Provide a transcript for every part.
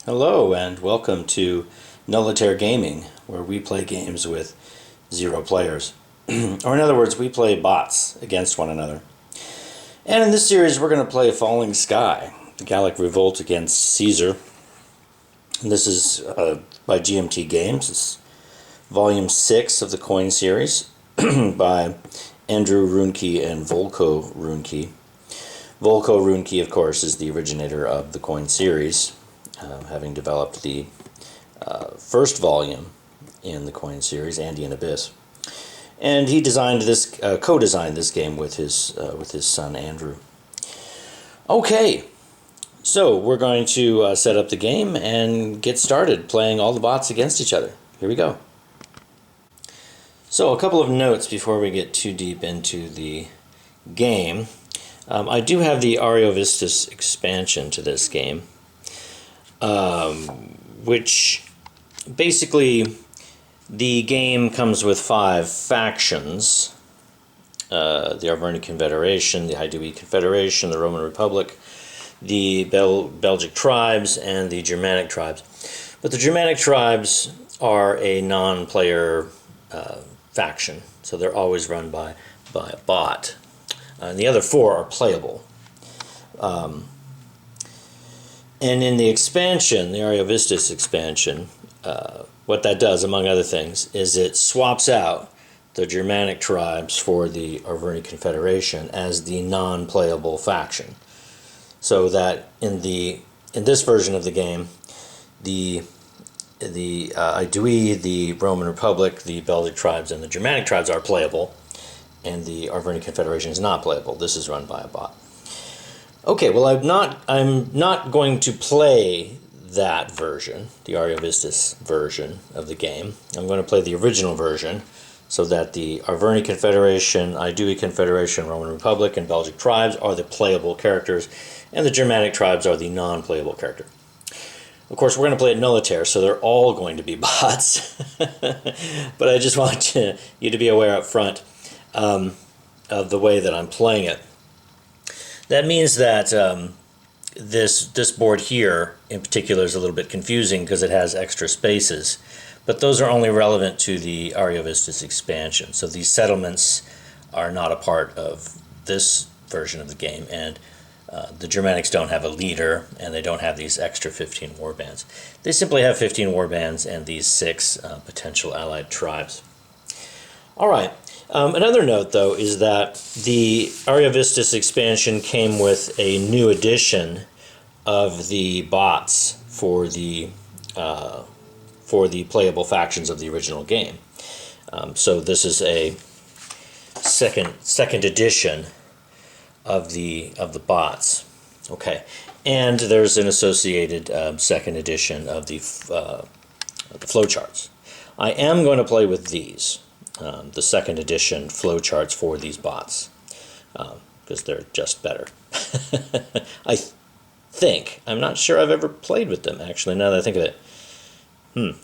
Hello and welcome to Nullitaire Gaming, where we play games with 0 players. Or in other words, we play bots against one another. And in this series we're going to play Falling Sky, the Gallic Revolt against Caesar. And this is by GMT Games. It's volume 6 of the coin series by Andrew Ruhnke and Volko Ruhnke. Volko Ruhnke, of course, is the originator of the coin series, having developed the first volume in the coin series, Andean Abyss. And he designed this, co-designed this game with his son Andrew. Okay, so we're going to set up the game and get started playing all the bots against each other. Here we go. So a couple of notes before we get too deep into the game. I do have the Ariovistus expansion to this game, which basically the game comes with 5 factions: the Arverni Confederation, the Haidui Confederation, the Roman Republic, the Belgic tribes, and the Germanic tribes. But the Germanic tribes are a non-player faction, so they're always run by a bot. And the other 4 are playable. And in the expansion, the Ariovistus expansion, what that does, among other things, is it swaps out the Germanic tribes for the Arverni Confederation as the non-playable faction. So that in this version of the game, the Haidui, the Roman Republic, the Belgic tribes, and the Germanic tribes are playable, and the Arverni Confederation is not playable. This is run by a bot. Okay, well, I'm not going to play that version, the Ariovistus version of the game. I'm going to play the original version, so that the Arverni Confederation, Haidui Confederation, Roman Republic, and Belgic tribes are the playable characters, and the Germanic tribes are the non-playable character. Of course, we're going to play at Nullitaire, so they're all going to be bots. But I just want you to be aware up front of the way that I'm playing it. That means that this board here in particular is a little bit confusing because it has extra spaces, but those are only relevant to the Ariovistus expansion. So these settlements are not a part of this version of the game, and the Germanics don't have a leader, and they don't have these extra 15 warbands. They simply have 15 warbands and these 6 potential allied tribes. All right. Another note, though, is that the Ariovistus expansion came with a new edition of the bots for the playable factions of the original game. So this is a second edition of the bots. Okay, and there's an associated second edition of the flowcharts. I am going to play with these. The second edition flowcharts for these bots, because they're just better. I think. I'm not sure I've ever played with them, actually, now that I think of it.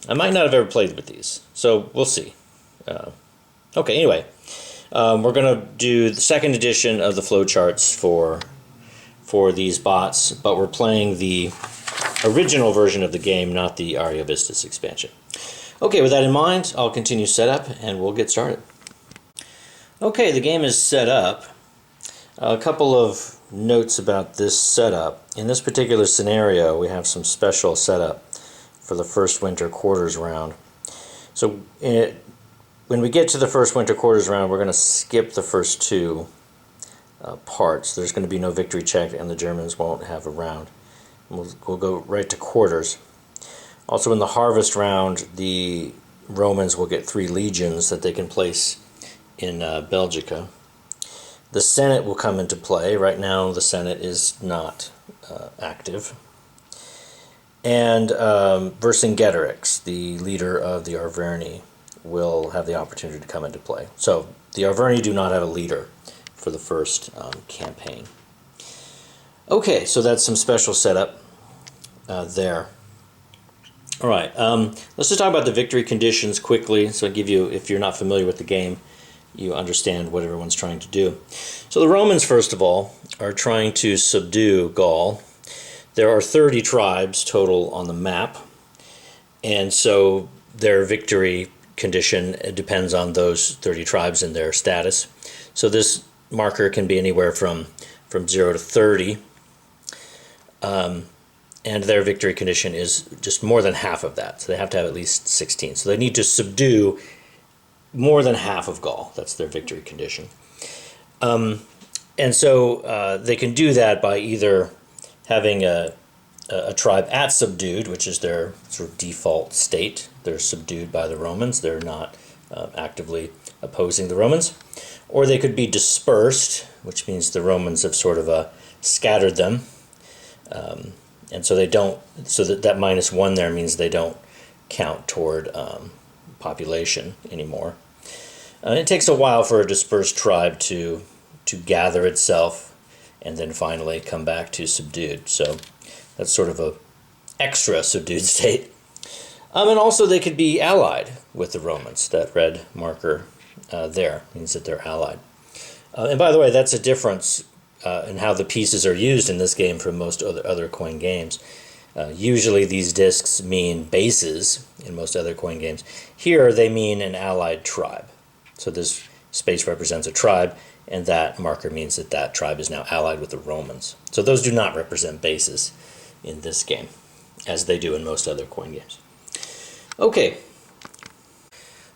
I might not have ever played with these, so we'll see. Okay, anyway, we're going to do the second edition of the flowcharts for these bots, but we're playing the original version of the game, not the Ariovistus expansion. Okay, with that in mind, I'll continue setup and we'll get started. Okay, the game is set up. A couple of notes about this setup. In this particular scenario, we have some special setup for the first winter quarters round. So when we get to the first winter quarters round, we're going to skip the first 2 parts. There's going to be no victory check, and the Germans won't have a round. We'll go right to quarters. Also, in the harvest round, the Romans will get 3 legions that they can place in Belgica. The Senate will come into play. Right now, the Senate is not active. And Vercingetorix, the leader of the Arverni, will have the opportunity to come into play. So the Arverni do not have a leader for the first campaign. Okay, so that's some special setup there. All right, let's just talk about the victory conditions quickly, so I give you, if you're not familiar with the game, you understand what everyone's trying to do. So the Romans, first of all, are trying to subdue Gaul. there are 30 tribes total on the map, and so their victory condition depends on those 30 tribes and their status. So this marker can be anywhere from 0 to 30, and their victory condition is just more than half of that. So they have to have at least 16. So they need to subdue more than half of Gaul. That's their victory condition. And so they can do that by either having a tribe at subdued, which is their sort of default state. They're subdued by the Romans. They're not actively opposing the Romans. Or they could be dispersed, which means the Romans have sort of scattered them. And so they don't, so that -1 there means they don't count toward population anymore. It takes a while for a dispersed tribe to gather itself and then finally come back to subdued. So that's sort of a extra subdued state. And also they could be allied with the Romans. That red marker there means that they're allied. And by the way, that's a difference in how the pieces are used in this game from most other coin games. Usually these discs mean bases in most other coin games. Here they mean an allied tribe. So this space represents a tribe, and that marker means that that tribe is now allied with the Romans. So those do not represent bases in this game, as they do in most other coin games. Okay,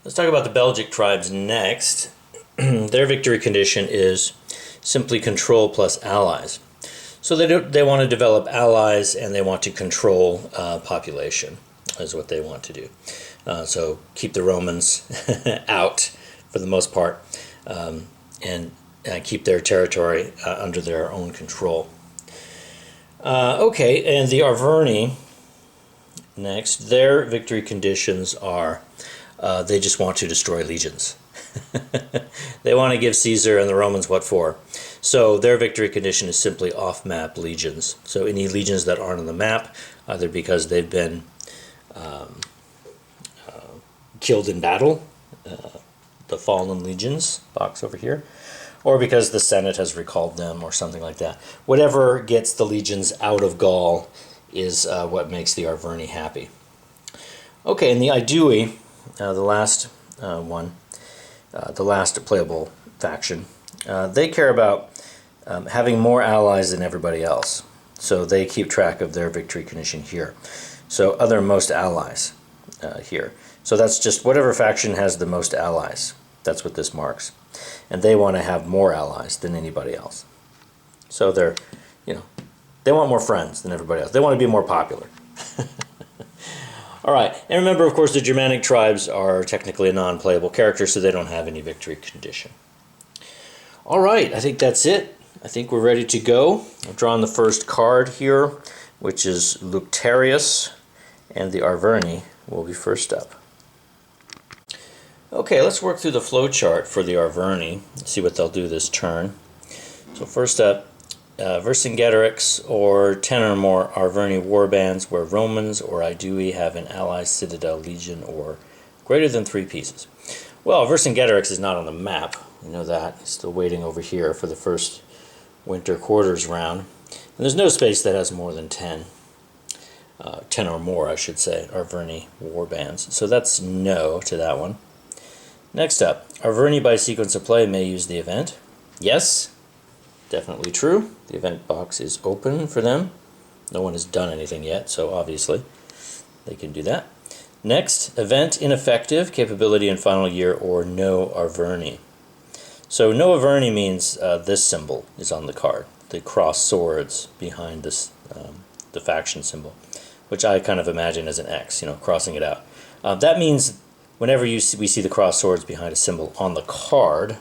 let's talk about the Belgic tribes next. Their victory condition is simply control plus allies. So they want to develop allies and they want to control population is what they want to do. So keep the Romans out for the most part, and keep their territory under their own control. Okay, and the Arverni next, their victory conditions are they just want to destroy legions. They want to give Caesar and the Romans what for. So their victory condition is simply off-map legions. So any legions that aren't on the map, either because they've been killed in battle, the fallen legions box over here, or because the Senate has recalled them or something like that. Whatever gets the legions out of Gaul is what makes the Arverni happy. Okay, and the Aedui, the last one, the last playable faction, they care about having more allies than everybody else. So they keep track of their victory condition here. So other most allies here. So that's just whatever faction has the most allies. That's what this marks. And they want to have more allies than anybody else. So they're, they want more friends than everybody else. They want to be more popular. All right, and remember, of course, the Germanic tribes are technically a non-playable character, so they don't have any victory condition. All right, I think that's it. I think we're ready to go. I've drawn the first card here, which is Luctarius, and the Arverni will be first up. Okay, let's work through the flow chart for the Arverni, see what they'll do this turn. So first up, Vercingetorix, or 10 or more Arverni warbands where Romans or Aedui have an ally, citadel, legion, or greater than 3 pieces. Well, Vercingetorix is not on the map. We know that. He's still waiting over here for the first winter quarters round. And there's no space that has more than 10. 10 or more, I should say, Arverni warbands. So that's no to that one. Next up, Arverni by sequence of play may use the event. Yes, definitely true. The event box is open for them. No one has done anything yet, so obviously they can do that. Next, event ineffective, capability in final year, or no Arverni. So no Arverni means this symbol is on the card, the cross swords behind this, the faction symbol, which I kind of imagine as an X, crossing it out. That means whenever we see the cross swords behind a symbol on the card,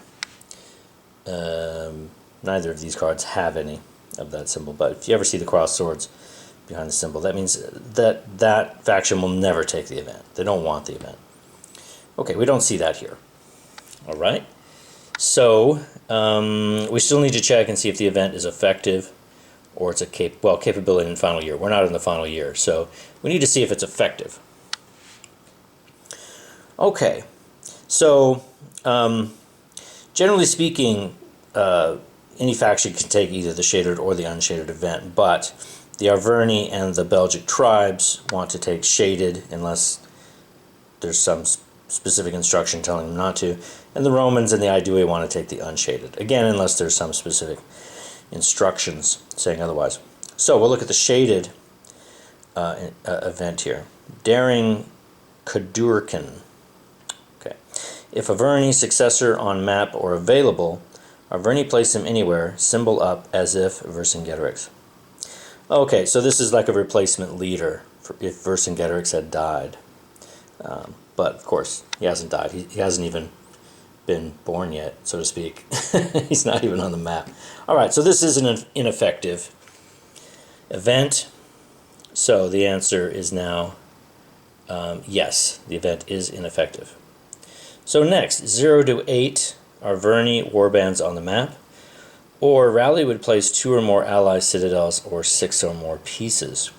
neither of these cards have any of that symbol, but if you ever see the cross swords behind the symbol, that means that that faction will never take the event. They don't want the event. Okay, we don't see that here. All right. So we still need to check and see if the event is effective or it's a capability in final year. We're not in the final year, so we need to see if it's effective. Okay, so generally speaking, any faction can take either the shaded or the unshaded event, but the Arverni and the Belgic tribes want to take shaded unless there's some specific instruction telling them not to, and the Romans and the Aedui want to take the unshaded, again unless there's some specific instructions saying otherwise. So we'll look at the shaded event here. Daring Cadurcan. Okay. If Arverni successor on map or available, Arverni place him anywhere, symbol up as if Vercingetorix. Okay, so this is like a replacement leader for if Vercingetorix had died. But of course, he hasn't died. He hasn't even been born yet, so to speak. He's not even on the map. All right, so this is an ineffective event. So the answer is now yes, the event is ineffective. So next, 0 to 8 Arverni warbands on the map, or Rally would place 2 or more ally citadels or 6 or more pieces.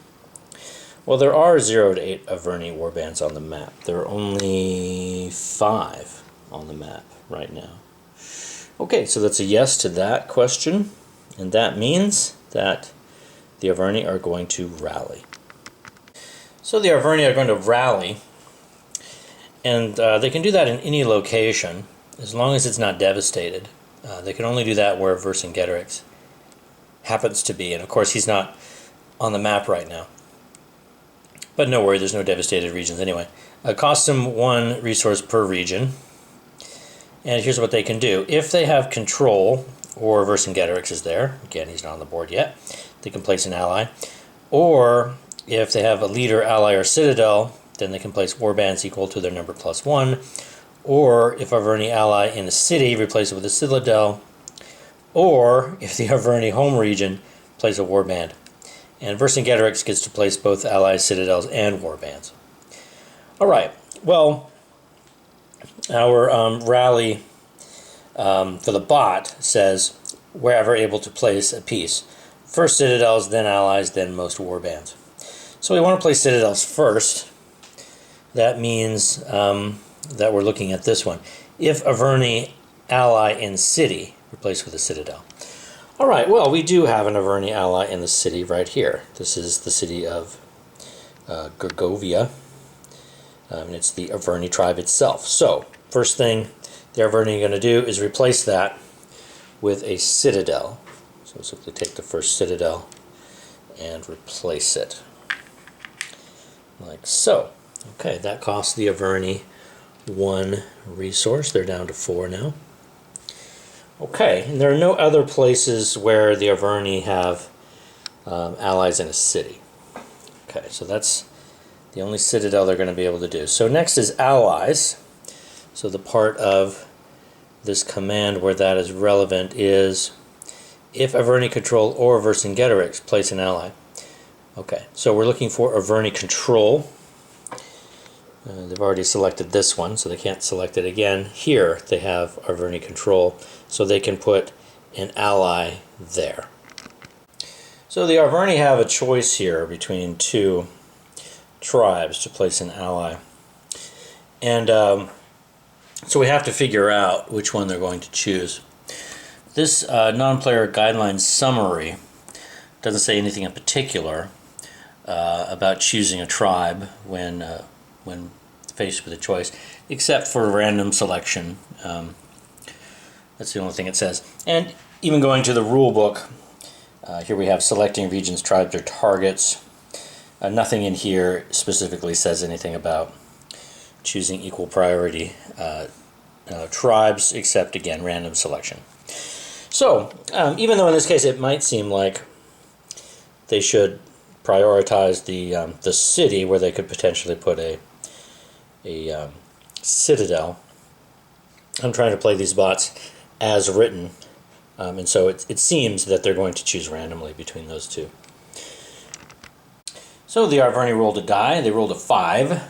Well, there are 0 to 8 Arverni warbands on the map. There are only 5 on the map right now. Okay, so that's a yes to that question, and that means that the Arverni are going to rally. So the Arverni are going to rally, and they can do that in any location as long as it's not devastated. They can only do that where Vercingetorix happens to be, and of course he's not on the map right now. But no worry, there's no devastated regions anyway. Costs them 1 resource per region. And here's what they can do. If they have control, or Vercingetorix is there, again, he's not on the board yet, they can place an ally. Or if they have a leader, ally, or citadel, then they can place warbands equal to their number +1. Or if Arverni ally in a city, replace it with a citadel. Or if the Arverni home region, place a warband. And Vercingetorix gets to place both allies, citadels, and warbands. All right. Well, our rally for the bot says wherever able to place a piece. First citadels, then allies, then most warbands. So we want to place citadels first. That means that we're looking at this one. If Arverni ally in city, replace with a citadel. All right, well, we do have an Arverni ally in the city right here. This is the city of Gergovia, and it's the Arverni tribe itself. So, first thing the Arverni are going to do is replace that with a citadel. So simply take the first citadel and replace it, like so. Okay, that costs the Arverni 1 resource. They're down to 4 now. Okay, and there are no other places where the Arverni have allies in a city. Okay, so that's the only citadel they're going to be able to do. So next is allies. So the part of this command where that is relevant is if Arverni control or Vercingetorix, place an ally. Okay, so we're looking for Arverni control. They've already selected this one, so they can't select it again. Here they have Arverni control, so they can put an ally there. So the Arverni have a choice here between 2 tribes to place an ally. And so we have to figure out which one they're going to choose. This non-player guidelines summary doesn't say anything in particular about choosing a tribe when faced with a choice, except for random selection. That's the only thing it says. And even going to the rule book, here we have selecting regions, tribes, or targets. Nothing in here specifically says anything about choosing equal priority tribes, except, again, random selection. So, even though in this case it might seem like they should prioritize the city where they could potentially put a citadel, I'm trying to play these bots as written, and so it seems that they're going to choose randomly between those 2. So the Arverni rolled a die. They rolled a 5,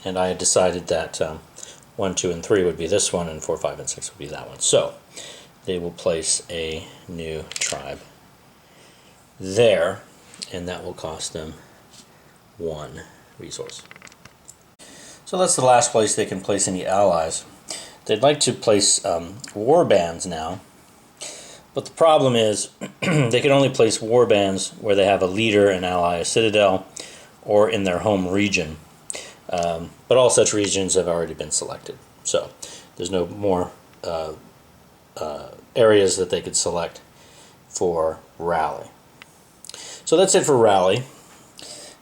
and I had decided that 1, 2, and 3 would be this one, and 4, 5, and 6 would be that one. So they will place a new tribe there, and that will cost them 1 resource. So that's the last place they can place any allies. They'd like to place war bands now, But the problem is they can only place warbands where they have a leader, an ally, a citadel, or in their home region. But all such regions have already been selected. So there's no more areas that they could select for rally. So that's it for rally.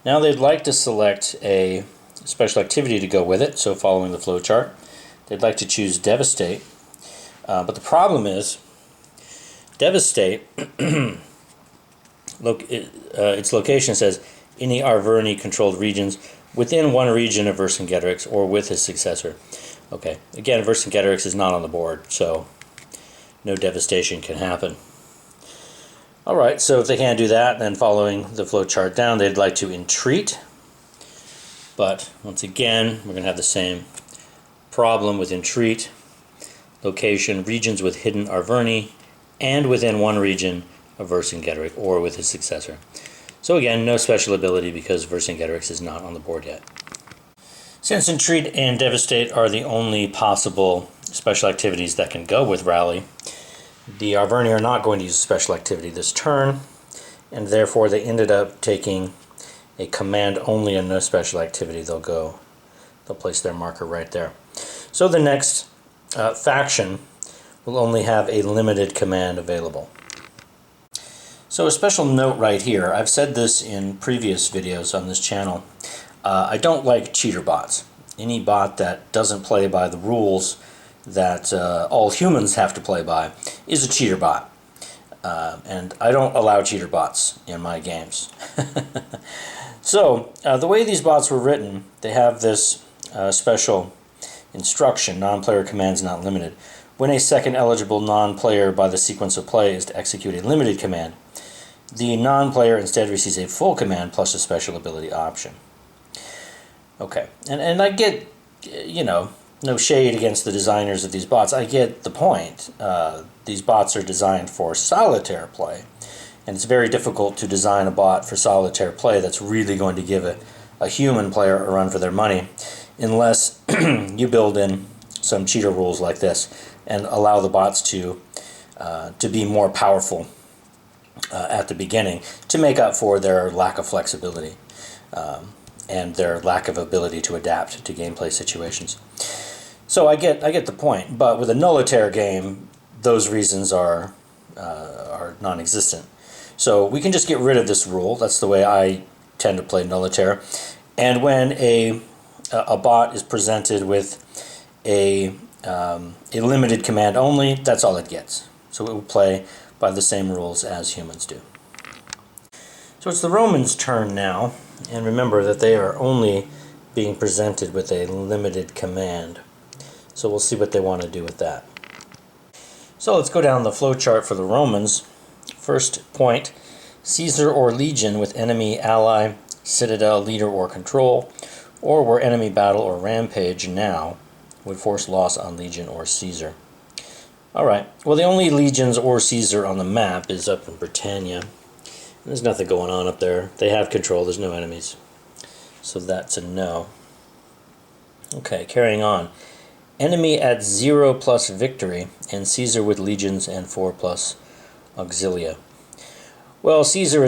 Now they'd like to select a special activity to go with it, so following the flow chart. They'd like to choose Devastate, but the problem is Devastate, its location says any Arverni controlled regions within one region of Vercingetorix or with his successor. Okay, again, Vercingetorix is not on the board, so no devastation can happen. Alright, so if they can't do that, then following the flow chart down, they'd like to entreat. But once again, we're going to have the same problem with entreat. Location, regions with hidden Arverni, and within one region of Vercingetorix or with his successor. So again, no special ability because Vercingetorix is not on the board yet. Since entreat and devastate are the only possible special activities that can go with rally, the Arverni are not going to use a special activity this turn, and therefore they ended up taking a command only and no special activity. They'll place their marker right there. So the next faction will only have a limited command available. So a special note right here, I've said this in previous videos on this channel, I don't like cheater bots. Any bot that doesn't play by the rules that all humans have to play by is a cheater bot. And I don't allow cheater bots in my games. So, the way these bots were written, they have this special instruction, non-player commands not limited. When a second eligible non-player by the sequence of play is to execute a limited command, the non-player instead receives a full command plus a special ability option. Okay, and I get, no shade against the designers of these bots. I get the point. These bots are designed for solitaire play, and it's very difficult to design a bot for solitaire play that's really going to give a human player a run for their money unless you build in some cheater rules like this and allow the bots to be more powerful at the beginning to make up for their lack of flexibility and their lack of ability to adapt to gameplay situations. So I get the point, but with a Nullitaire game, those reasons are non-existent. So we can just get rid of this rule. That's the way I tend to play Nullitaire. And when a bot is presented with a limited command only, that's all it gets. So it will play by the same rules as humans do. So it's the Romans' turn now, and remember that they are only being presented with a limited command. So we'll see what they want to do with that. So let's go down the flowchart for the Romans. First point, Caesar or legion with enemy, ally, citadel, leader, or control, or where enemy battle or rampage now would force loss on legion or Caesar. Alright, well the only legions or Caesar on the map is up in Britannia. There's nothing going on up there. They have control, there's no enemies. So that's a no. Okay, carrying on. Enemy at 0 plus victory, and Caesar with legions and 4 plus auxilia. Well, Caesar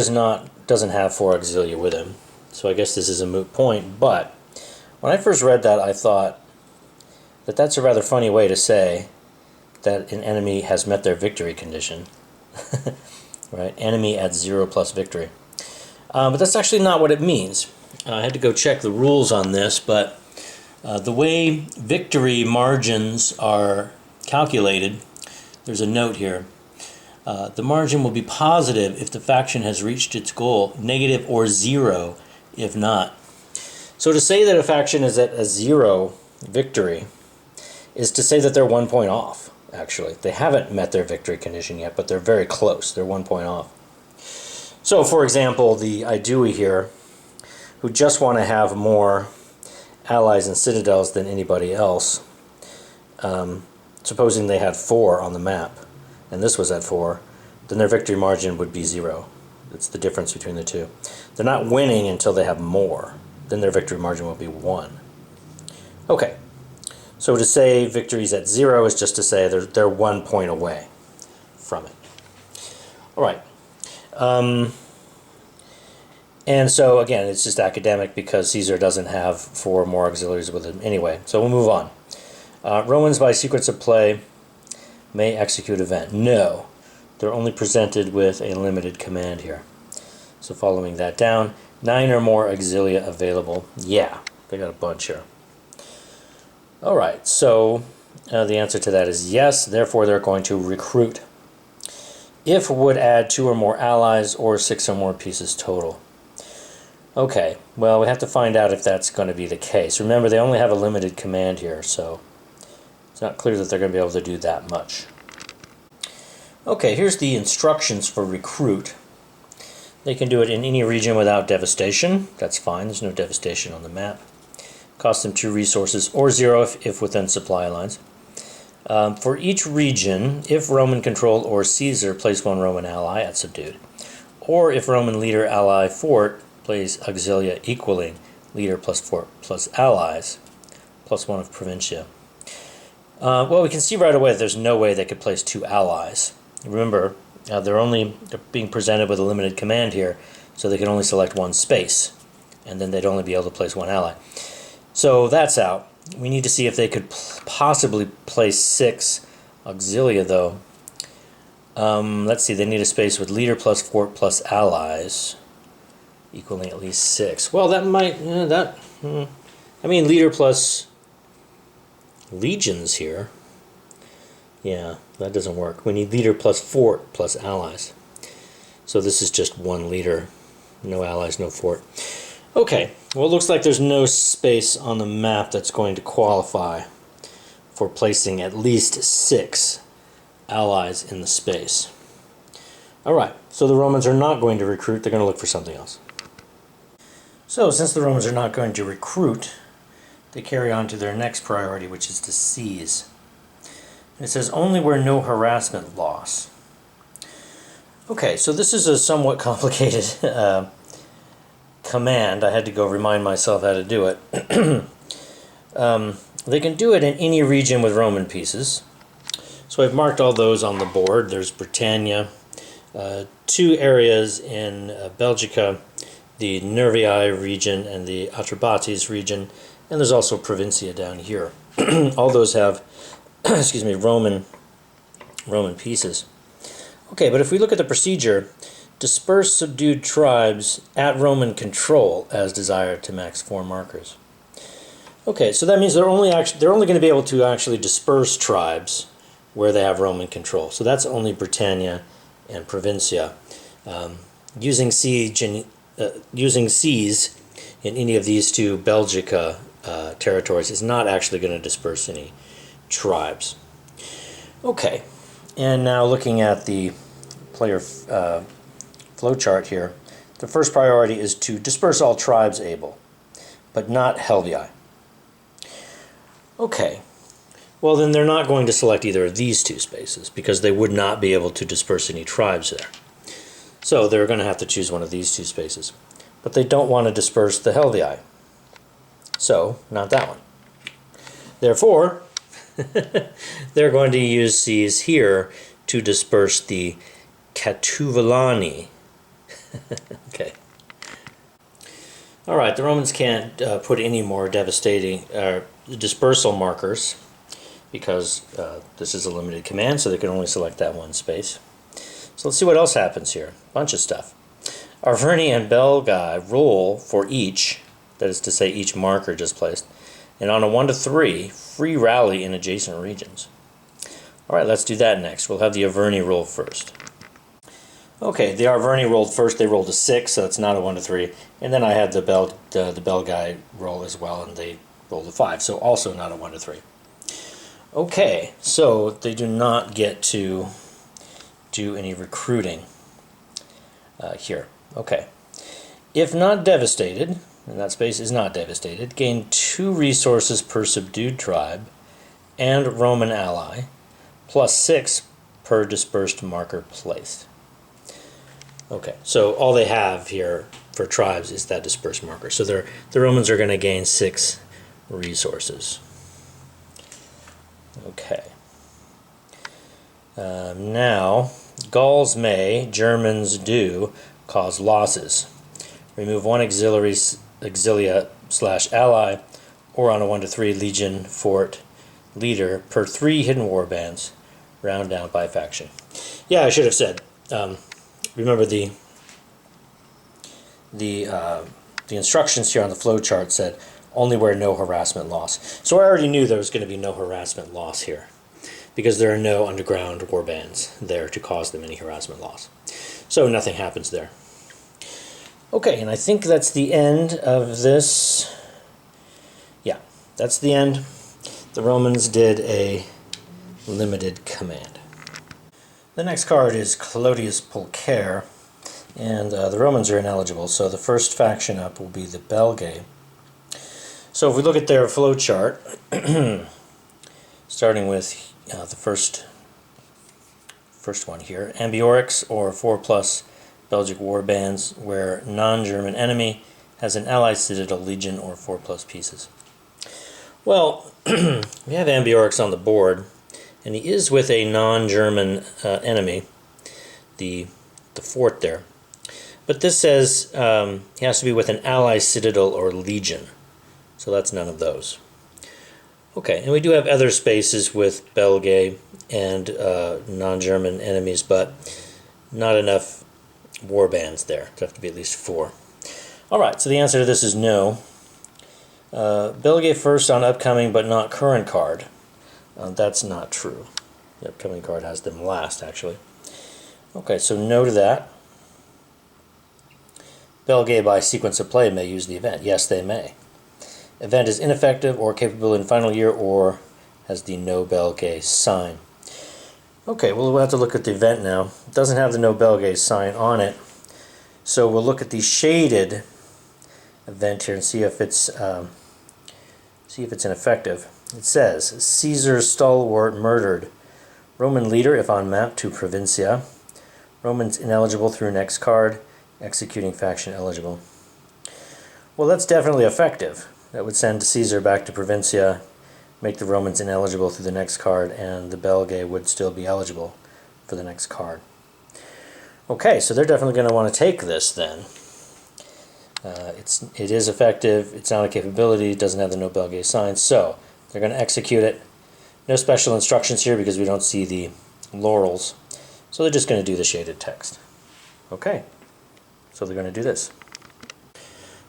doesn't have 4 auxilia with him, so I guess this is a moot point, but when I first read that I thought that that's a rather funny way to say that an enemy has met their victory condition. Right? Enemy at 0 plus victory. But that's actually not what it means. I had to go check the rules on this, but the way victory margins are calculated, there's a note here. The margin will be positive if the faction has reached its goal, negative or 0 if not. So to say that a faction is at a 0 victory is to say that they're 1 point off, actually. They haven't met their victory condition yet, but they're very close. They're 1 point off. So, for example, the Aedui here, who just want to have more allies and citadels than anybody else, supposing they had 4 on the map, and this was at 4, then their victory margin would be 0. That's the difference between the two. They're not winning until they have more. Then their victory margin will be 1. Okay, so to say victory's at 0 is just to say they're 1 point away from it. All right. And so, again, it's just academic because Caesar doesn't have 4 more auxiliaries with him anyway. So we'll move on. Romans, by sequence of play, may execute event. No. They're only presented with a limited command here. So following that down, 9 or more auxilia available. Yeah, they got a bunch here. All right, so the answer to that is yes. Therefore, they're going to recruit. If would add 2 or more allies or 6 or more pieces total. Okay, well, we have to find out if that's going to be the case. Remember, they only have a limited command here, so it's not clear that they're going to be able to do that much. Okay, here's the instructions for recruit. They can do it in any region without devastation. That's fine, there's no devastation on the map. Cost them 2 resources, or 0 if within supply lines. For each region, if Roman control or Caesar, place 1 Roman ally at subdued. Or if Roman leader ally fort, plays auxilia equaling leader plus fort plus allies, plus 1 of provincia. Well, we can see right away that there's no way they could place 2 allies. Remember, they're being presented with a limited command here, so they can only select 1 space, and then they'd only be able to place 1 ally. So that's out. We need to see if they could possibly place 6 auxilia, though. Let's see, they need a space with leader plus fort plus allies, equaling at least 6. Well, that might, I mean, leader plus legions here. Yeah, that doesn't work. We need leader plus fort plus allies. So this is just 1 leader, no allies, no fort. Okay, well, it looks like there's no space on the map that's going to qualify for placing at least 6 allies in the space. All right, so the Romans are not going to recruit. They're going to look for something else. So since the Romans are not going to recruit, they carry on to their next priority, which is to seize. It says only where no harassment loss. Okay, so this is a somewhat complicated command. I had to go remind myself how to do it. They can do it in any region with Roman pieces. So I've marked all those on the board. There's Britannia, 2 areas in Belgica, the Nervii region and the Atrebates region, and there's also Provincia down here. All those have excuse me, Roman pieces. Okay, but if we look at the procedure, disperse subdued tribes at Roman control as desired to max 4 markers. Okay, so that means they're only going to be able to actually disperse tribes where they have Roman control. So that's only Britannia and Provincia. Using seize in any of these 2 Belgica territories is not actually going to disperse any tribes. Okay, and now looking at the player flowchart here, the first priority is to disperse all tribes able, but not Helvii. Okay, well then they're not going to select either of these 2 spaces because they would not be able to disperse any tribes there. So they're going to have to choose one of these 2 spaces. But they don't want to disperse the Helvii. So, not that one. Therefore, they're going to use seize here to disperse the Catuvellauni. Okay. All right, the Romans can't put any more devastating dispersal markers because this is a limited command, so they can only select that 1 space. So let's see what else happens here. Bunch of stuff. Arverni and Belgae roll for each, that is to say each marker just placed, and on a 1 to 3, free rally in adjacent regions. All right, let's do that next. We'll have the Arverni roll first. Okay, the Arverni rolled first. They rolled a 6, so it's not a 1 to 3. And then I had the Belgae roll as well, and they rolled a 5, so also not a 1 to 3. Okay, so they do not get to do any recruiting here. Okay. If not devastated, and that space is not devastated, gain 2 resources per subdued tribe and Roman ally, plus 6 per dispersed marker placed. Okay, so all they have here for tribes is that dispersed marker. So the Romans are going to gain 6 resources. Okay. Now, Gauls may, Germans do, cause losses. Remove one auxilia/ally, or on a 1-to-3 legion fort leader per 3 hidden warbands, round down by faction. Yeah, I should have said. Remember the instructions here on the flowchart said only where no harassment loss. So I already knew there was going to be no harassment loss here, because there are no underground warbands there to cause them any harassment loss. So nothing happens there. Okay, and I think that's the end of this. Yeah, that's the end. The Romans did a limited command. The next card is Clodius Pulcher, and the Romans are ineligible, so the first faction up will be the Belgae. So if we look at their flowchart, starting with the first one here, Ambiorix, or 4+ Belgic warbands, where non-German enemy has an allied citadel, legion, or 4+ pieces. Well, we have Ambiorix on the board, and he is with a non-German enemy, the fort there. But this says he has to be with an allied citadel or legion, so that's none of those. Okay, and we do have other spaces with Belgae and non-German enemies, but not enough warbands there. There have to be at least 4. Alright, so the answer to this is no. Belgae first on upcoming but not current card. That's not true. The upcoming card has them last, actually. Okay, so no to that. Belgae by sequence of play may use the event. Yes, they may. Event is ineffective or capable in final year, or has the no Belgae sign. Okay, well, we'll have to look at the event now. It doesn't have the no Belgae sign on it, so we'll look at the shaded event here and see if it's ineffective. It says Caesar stalwart murdered. Roman leader if on map to Provincia. Romans ineligible through next card. Executing faction eligible. Well, that's definitely effective. That would send Caesar back to Provincia, make the Romans ineligible through the next card, and the Belgae would still be eligible for the next card. Okay, so they're definitely going to want to take this then. It is effective, it's not a capability, it doesn't have the no Belgae sign, so they're going to execute it. No special instructions here because we don't see the laurels, so they're just going to do the shaded text. Okay, so they're going to do this.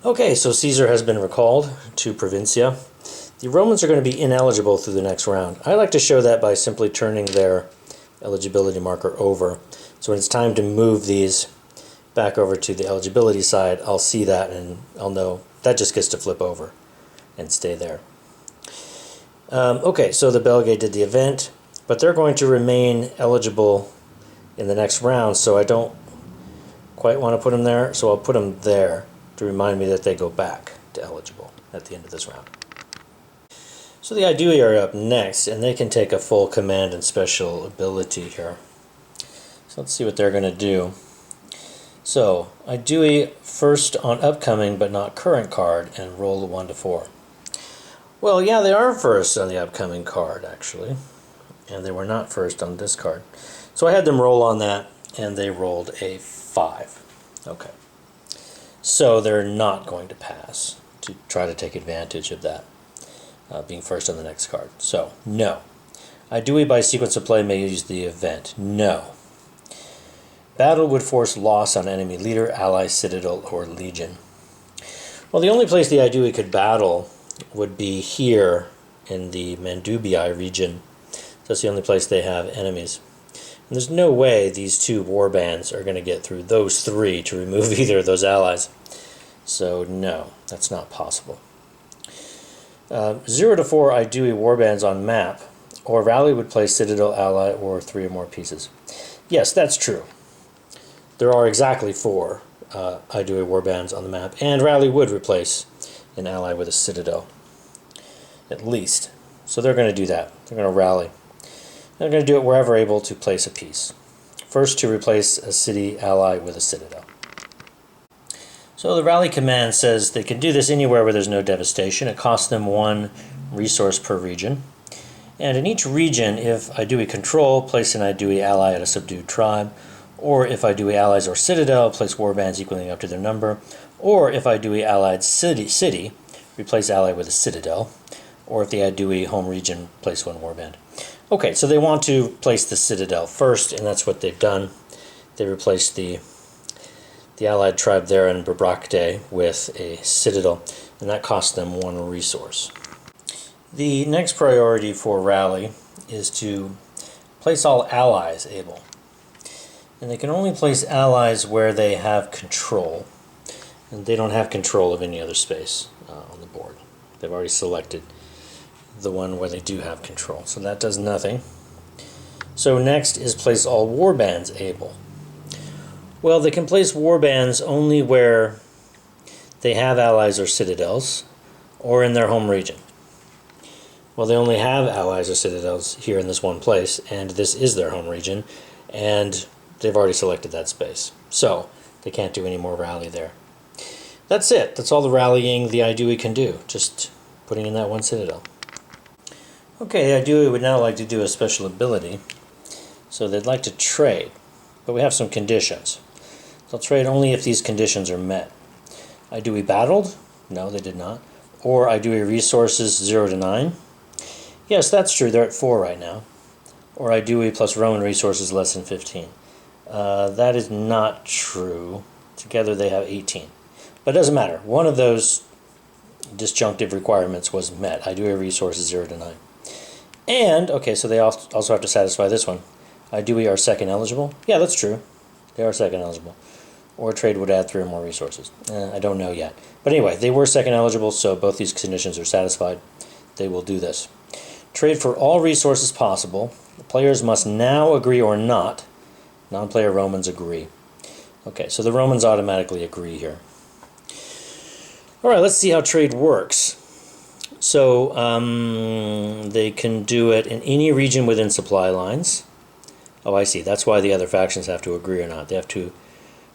Okay, so Caesar has been recalled to Provincia. The Romans are going to be ineligible through the next round. I like to show that by simply turning their eligibility marker over. So when it's time to move these back over to the eligibility side, I'll see that and I'll know that just gets to flip over and stay there. Okay, so the Belgae did the event, but they're going to remain eligible in the next round, so I don't quite want to put them there, so I'll put them there to remind me that they go back to eligible at the end of this round. So the Aedui are up next, and they can take a full command and special ability here. So let's see what they're going to do. So, Aedui first on upcoming but not current card, and roll a 1-to-4. Well, yeah, they are first on the upcoming card, actually. And they were not first on this card. So I had them roll on that, and they rolled a 5. Okay. So they're not going to pass to try to take advantage of that, being first on the next card. So, no. Aedui by sequence of play may use the event. No. Battle would force loss on enemy leader, ally, citadel, or legion. Well, the only place the Aedui could battle would be here in the Mandubii region. That's the only place they have enemies. And there's no way these 2 warbands are going to get through those 3 to remove either of those allies. So no, that's not possible. 0 to 4 Aedui warbands on map, or rally would play citadel, ally, or 3 or more pieces. Yes, that's true. There are exactly 4 Aedui warbands on the map, and rally would replace an ally with a citadel, at least. So they're going to do that. They're going to rally. They're going to do it wherever able to place a piece. First to replace a city ally with a citadel. So the rally command says they can do this anywhere where there's no devastation. It costs them 1 resource per region. And in each region, if IDUI control, place an IDUI ally at a subdued tribe, or if IDUI allies or citadel, place warbands equaling up to their number, or if IDUI allied city, replace ally with a citadel, or if the IDUI home region, place one warband. Okay, so they want to place the citadel first, and that's what they've done. They replaced the allied tribe there in Babrakte with a citadel, and that cost them one resource. The next priority for rally is to place all allies able. And they can only place allies where they have control, and they don't have control of any other space on the board. They've already selected the one where they do have control, so that does nothing. So next is place all warbands able. Well, they can place warbands only where they have allies or citadels, or in their home region. Well, they only have allies or citadels here in this one place, and this is their home region, and they've already selected that space. So they can't do any more rally there. That's it. That's all the rallying the IDUI can do, just putting in that one citadel. Okay, the IDUI would now like to do a special ability, so they'd like to trade, but we have some conditions. They'll trade only if these conditions are met. IDUI battled? No, they did not. Or IDUI resources 0 to 9? Yes, that's true. They're at 4 right now. Or IDUI plus Roman resources less than 15. That is not true. Together they have 18. But it doesn't matter. One of those disjunctive requirements was met. IDUI resources 0 to 9. And, okay, so they also have to satisfy this one. IDUI are second eligible? Yeah, that's true. They are second eligible. Or trade would add 3 or more resources. I don't know yet. But anyway, they were second eligible, so both these conditions are satisfied. They will do this. Trade for all resources possible. The players must now agree or not. Non-player Romans agree. Okay, so the Romans automatically agree here. All right, let's see how trade works. So they can do it in any region within supply lines. Oh, I see. That's why the other factions have to agree or not. They have to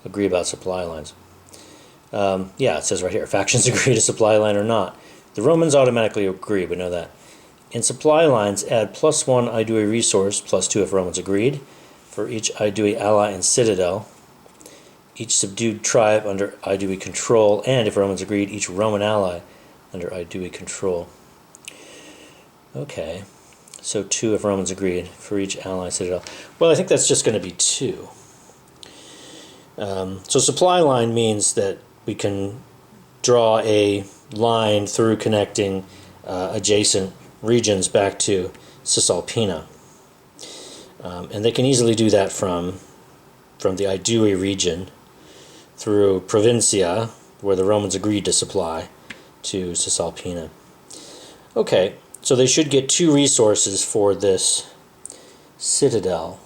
agree about supply lines. Yeah, it says right here, factions agree to supply line or not. The Romans automatically agree, we know that. In supply lines, add +1 IDUI resource, +2 if Romans agreed, for each IDUI ally and citadel, each subdued tribe under IDUI control, and if Romans agreed, each Roman ally under IDUI control. Okay, so 2 if Romans agreed, for each ally and citadel. Well, I think that's just going to be 2. So supply line means that we can draw a line through connecting adjacent regions back to Cisalpina. And they can easily do that from the IDUI region through Provincia, where the Romans agreed to supply, to Cisalpina. Okay, so they should get 2 resources for this citadel.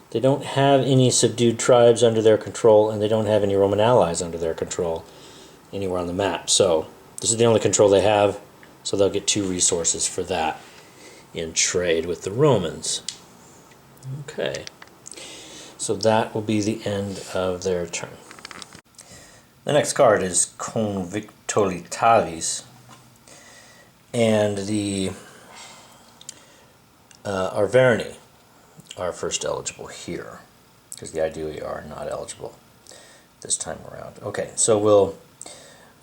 They don't have any subdued tribes under their control, and they don't have any Roman allies under their control anywhere on the map. So this is the only control they have, so they'll get 2 resources for that in trade with the Romans. Okay, so that will be the end of their turn. The next card is Convictolitavis, and the Arverni are first eligible here, because the IDUI are not eligible this time around. Okay, so we'll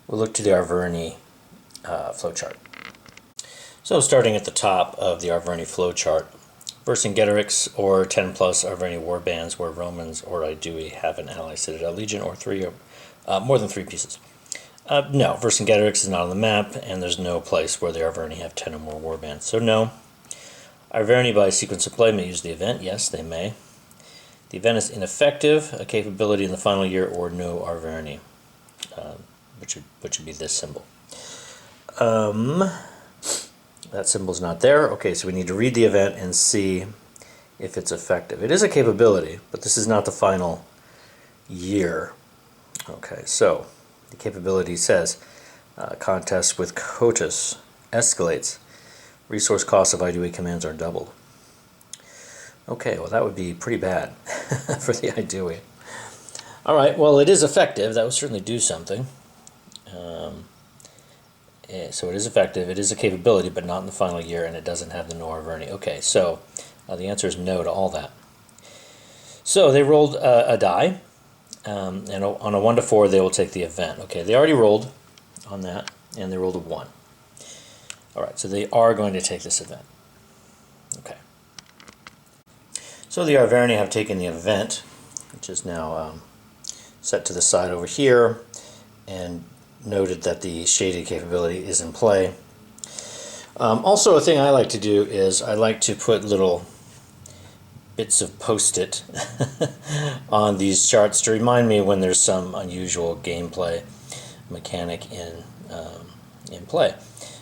look to the Arverni flowchart. So starting at the top of the Arverni flowchart, Vercingetorix or 10 plus Arverni warbands where Romans or IDUI have an ally citadel legion or more than 3 pieces. No, Vercingetorix is not on the map, and there's no place where the Arverni have 10 or more warbands. So no. Arverni by sequence of play may use the event. Yes, they may. The event is ineffective, a capability in the final year, or no Arverni, which would be this symbol. That symbol's not there. Okay, so we need to read the event and see if it's effective. It is a capability, but this is not the final year. Okay, so the capability says contest with COTUS escalates. Resource costs of IDUI commands are doubled. Okay, well that would be pretty bad for the IDUI. Alright, well it is effective. That would certainly do something. So it is effective, it is a capability, but not in the final year, and it doesn't have the Nora Verney. Okay, so the answer is no to all that. So they rolled a die, and on a 1 to 4 they will take the event. Okay, they already rolled on that, and they rolled a 1. Alright, so they are going to take this event. Okay. So the Arverni have taken the event, which is now set to the side over here, and noted that the shaded capability is in play. Also, a thing I like to do is I like to put little bits of post-it on these charts to remind me when there's some unusual gameplay mechanic in play.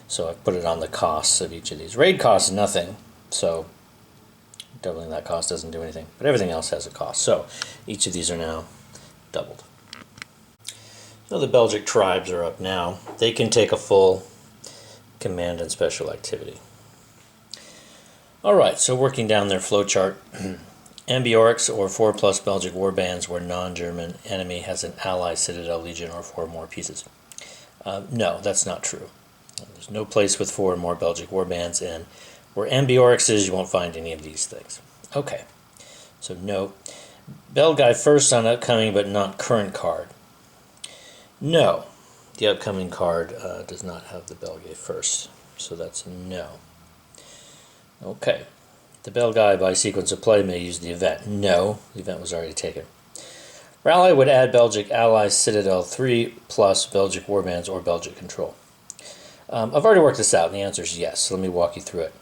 So I put it on the costs of each of these. Raid costs nothing, so doubling that cost doesn't do anything, but everything else has a cost. So each of these are now doubled. So the Belgic tribes are up now. They can take a full command and special activity. Alright, so working down their flowchart, Ambiorix or 4+ Belgic warbands where non-German enemy has an ally citadel legion or 4 or more pieces. No, that's not true. There's no place with 4 or more Belgic warbands, and where Ambiorix is, you won't find any of these things. Okay, so no. Belgai first on upcoming but not current card. No, the upcoming card does not have the Belgai first, so that's no. Okay, the Belgai by sequence of play may use the event. No, the event was already taken. Rally would add Belgic allies Citadel 3+ Belgic warbands or Belgic control. I've already worked this out, and the answer is yes, so let me walk you through it.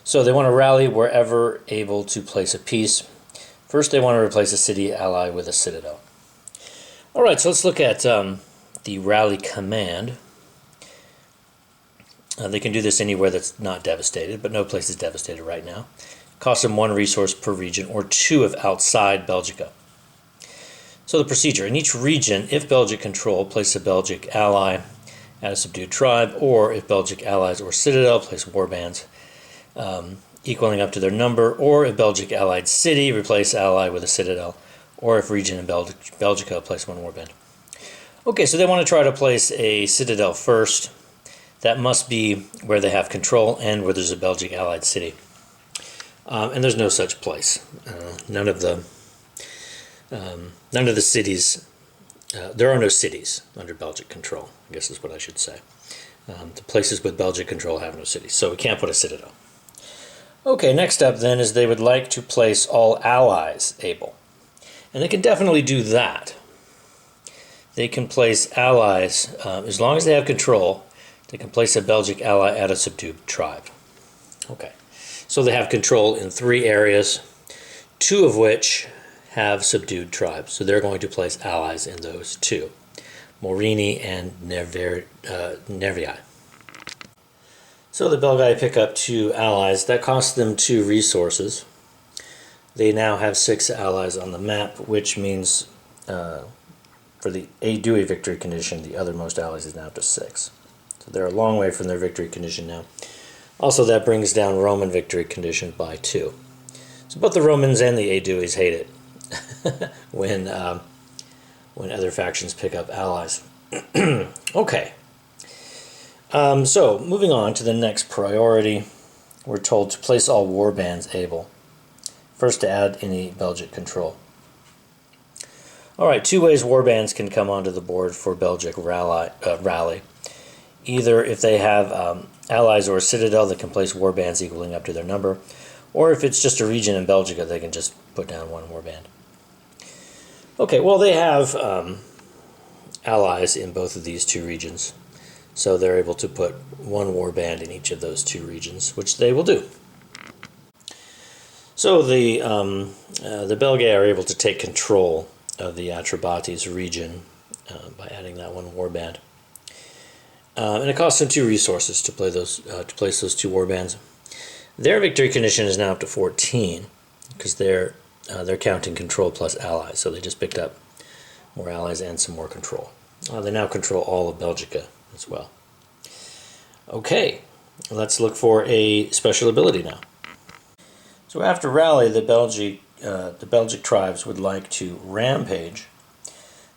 So they want to rally wherever able to place a piece. First they want to replace a city ally with a citadel. Alright, so let's look at the rally command. They can do this anywhere that's not devastated, but no place is devastated right now. Costs them 1 resource per region, or 2 if outside Belgica. So the procedure, in each region, if Belgic control, place a Belgic ally at a subdued tribe, or if Belgic allies or citadel, place warbands equaling up to their number, or if Belgic allied city, replace ally with a citadel, or if region in Belgica, place 1 warband. Okay, so they want to try to place a citadel first. That must be where they have control and where there's a Belgic allied city. And there's no such place. None of the cities, there are no cities under Belgic control, I guess is what I should say. The places with Belgic control have no cities, so we can't put a citadel. Okay, next up then is they would like to place all allies able. And they can definitely do that. They can place allies, as long as they have control, they can place a Belgic ally at a subdued tribe. Okay, so they have control in 3 areas, 2 of which have subdued tribes. So they're going to place allies in those 2, Morini and Nervii. So the Belgai pick up 2 allies. That costs them 2 resources. They now have 6 allies on the map, which means for the A Dewey victory condition, the othermost allies is now up to 6. So they're a long way from their victory condition now. Also, that brings down Roman victory condition by 2. So both the Romans and the A Deweys hate it when other factions pick up allies. Okay. So moving on to the next priority, we're told to place all warbands able. First, to add any Belgic control. Alright, 2 ways warbands can come onto the board for Belgic rally. Either if they have allies or a citadel that can place warbands equaling up to their number, or if it's just a region in Belgica, they can just put down 1 warband. Okay, well they have allies in both of these 2 regions, so they're able to put 1 warband in each of those 2 regions, which they will do. So the Belgae are able to take control of the Atrebates region by adding that 1 warband, and it costs them 2 resources to play those to place those 2 warbands. Their victory condition is now up to 14 because they're counting control plus allies, so they just picked up more allies and some more control. They now control all of Belgica as well. Okay, let's look for a special ability now. So after rally, the Belgic tribes would like to rampage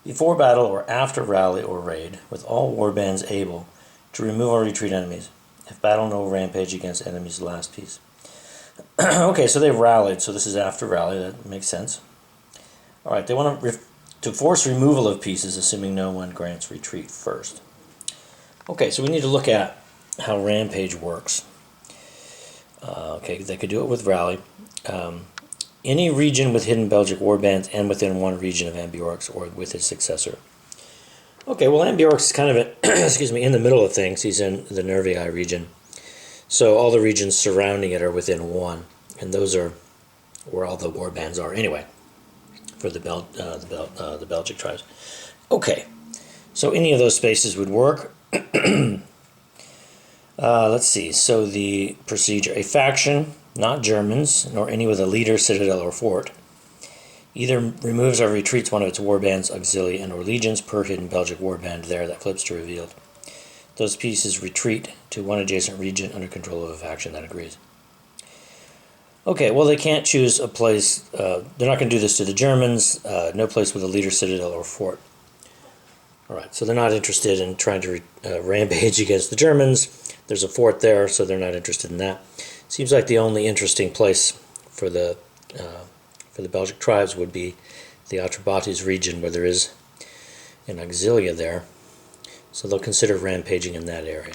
before battle or after rally or raid with all warbands able to remove or retreat enemies. If battle, no rampage against enemies last piece. Okay, so they've rallied, so this is after rally, that makes sense. Alright, they want to force removal of pieces, assuming no one grants retreat first. Okay, so we need to look at how rampage works. Okay, they could do it with rally. Any region with hidden Belgic warbands and within one region of Ambiorix or with his successor. Okay, well Ambiorix is kind of excuse me, in the middle of things. He's in the Nervii region. So all the regions surrounding it are within one, and those are where all the warbands are anyway, for the Belgic tribes. Okay, so any of those spaces would work. Let's see, so the procedure. A faction, not Germans, nor any with a leader, citadel, or fort, either removes or retreats one of its warbands, auxilia, and or legions per hidden Belgic warband there that flips to revealed. Those pieces retreat to one adjacent region under control of a faction that agrees. Okay, well they can't choose a place, they're not going to do this to the Germans, no place with a leader, citadel, or fort. Alright, so they're not interested in trying to rampage against the Germans. There's a fort there, so they're not interested in that. Seems like the only interesting place for the Belgic tribes would be the Atrebates region, where there is an auxilia there. So they'll consider rampaging in that area.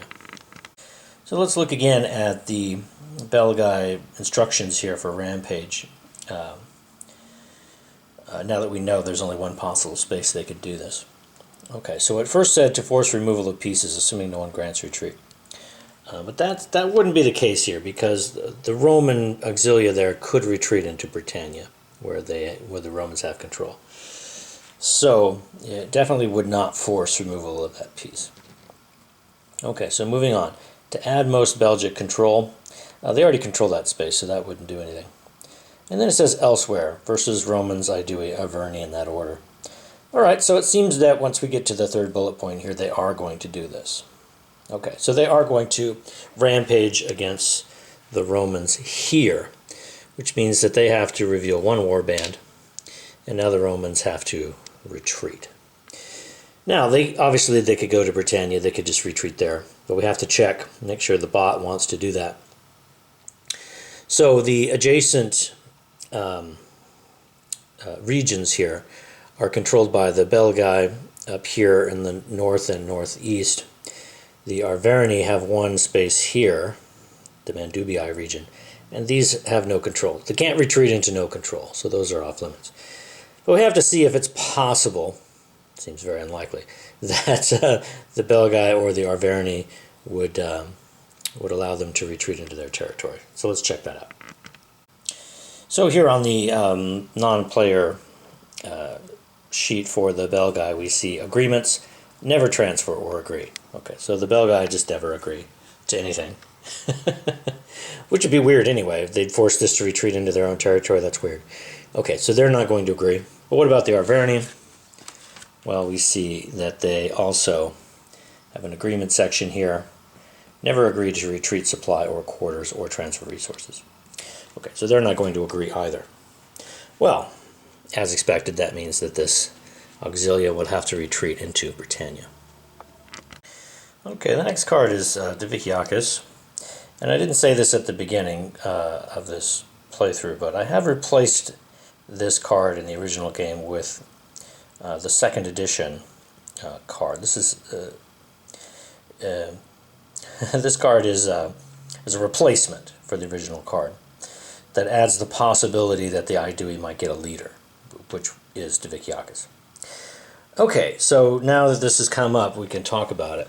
So let's look again at the Belgae instructions here for rampage. Now that we know there's only one possible space they could do this. Okay, so it first said to force removal of pieces, assuming no one grants retreat. But that wouldn't be the case here, because the Roman auxilia there could retreat into Britannia, where the Romans have control. So it definitely would not force removal of that piece. Okay, so moving on. To add most Belgic control, they already control that space, so that wouldn't do anything. And then it says elsewhere, versus Romans, Aedui, Averni in that order. Alright, so it seems that once we get to the third bullet point here, they are going to do this. Okay, so they are going to rampage against the Romans here, which means that they have to reveal one warband, and now the Romans have to retreat. Now, obviously they could go to Britannia, they could just retreat there, but we have to check, make sure the bot wants to do that. So the adjacent regions here are controlled by the Belgae up here in the north and northeast. The Arverni have one space here, the Mandubii region, and these have no control. They can't retreat into no control, so those are off limits. But we have to see if it's possible, seems very unlikely, that the Belgae or the Arverni would allow them to retreat into their territory. So let's check that out. So here on the non-player sheet for the Belgae, we see agreements, never transfer or agree. Okay, so the Belgae just never agree to anything. Which would be weird anyway. If they'd force this to retreat into their own territory, that's weird. Okay, so they're not going to agree. But what about the Arverni? Well, we see that they also have an agreement section here. Never agree to retreat, supply, or quarters, or transfer resources. Okay, so they're not going to agree either. Well, as expected, that means that this auxilia will have to retreat into Britannia. Okay, the next card is Diviciacus. And I didn't say this at the beginning of this playthrough, but I have replaced this card in the original game with the second edition card. This is this card is a replacement for the original card that adds the possibility that the Aedui might get a leader, which is Diviciacus. Okay, so now that this has come up, we can talk about it.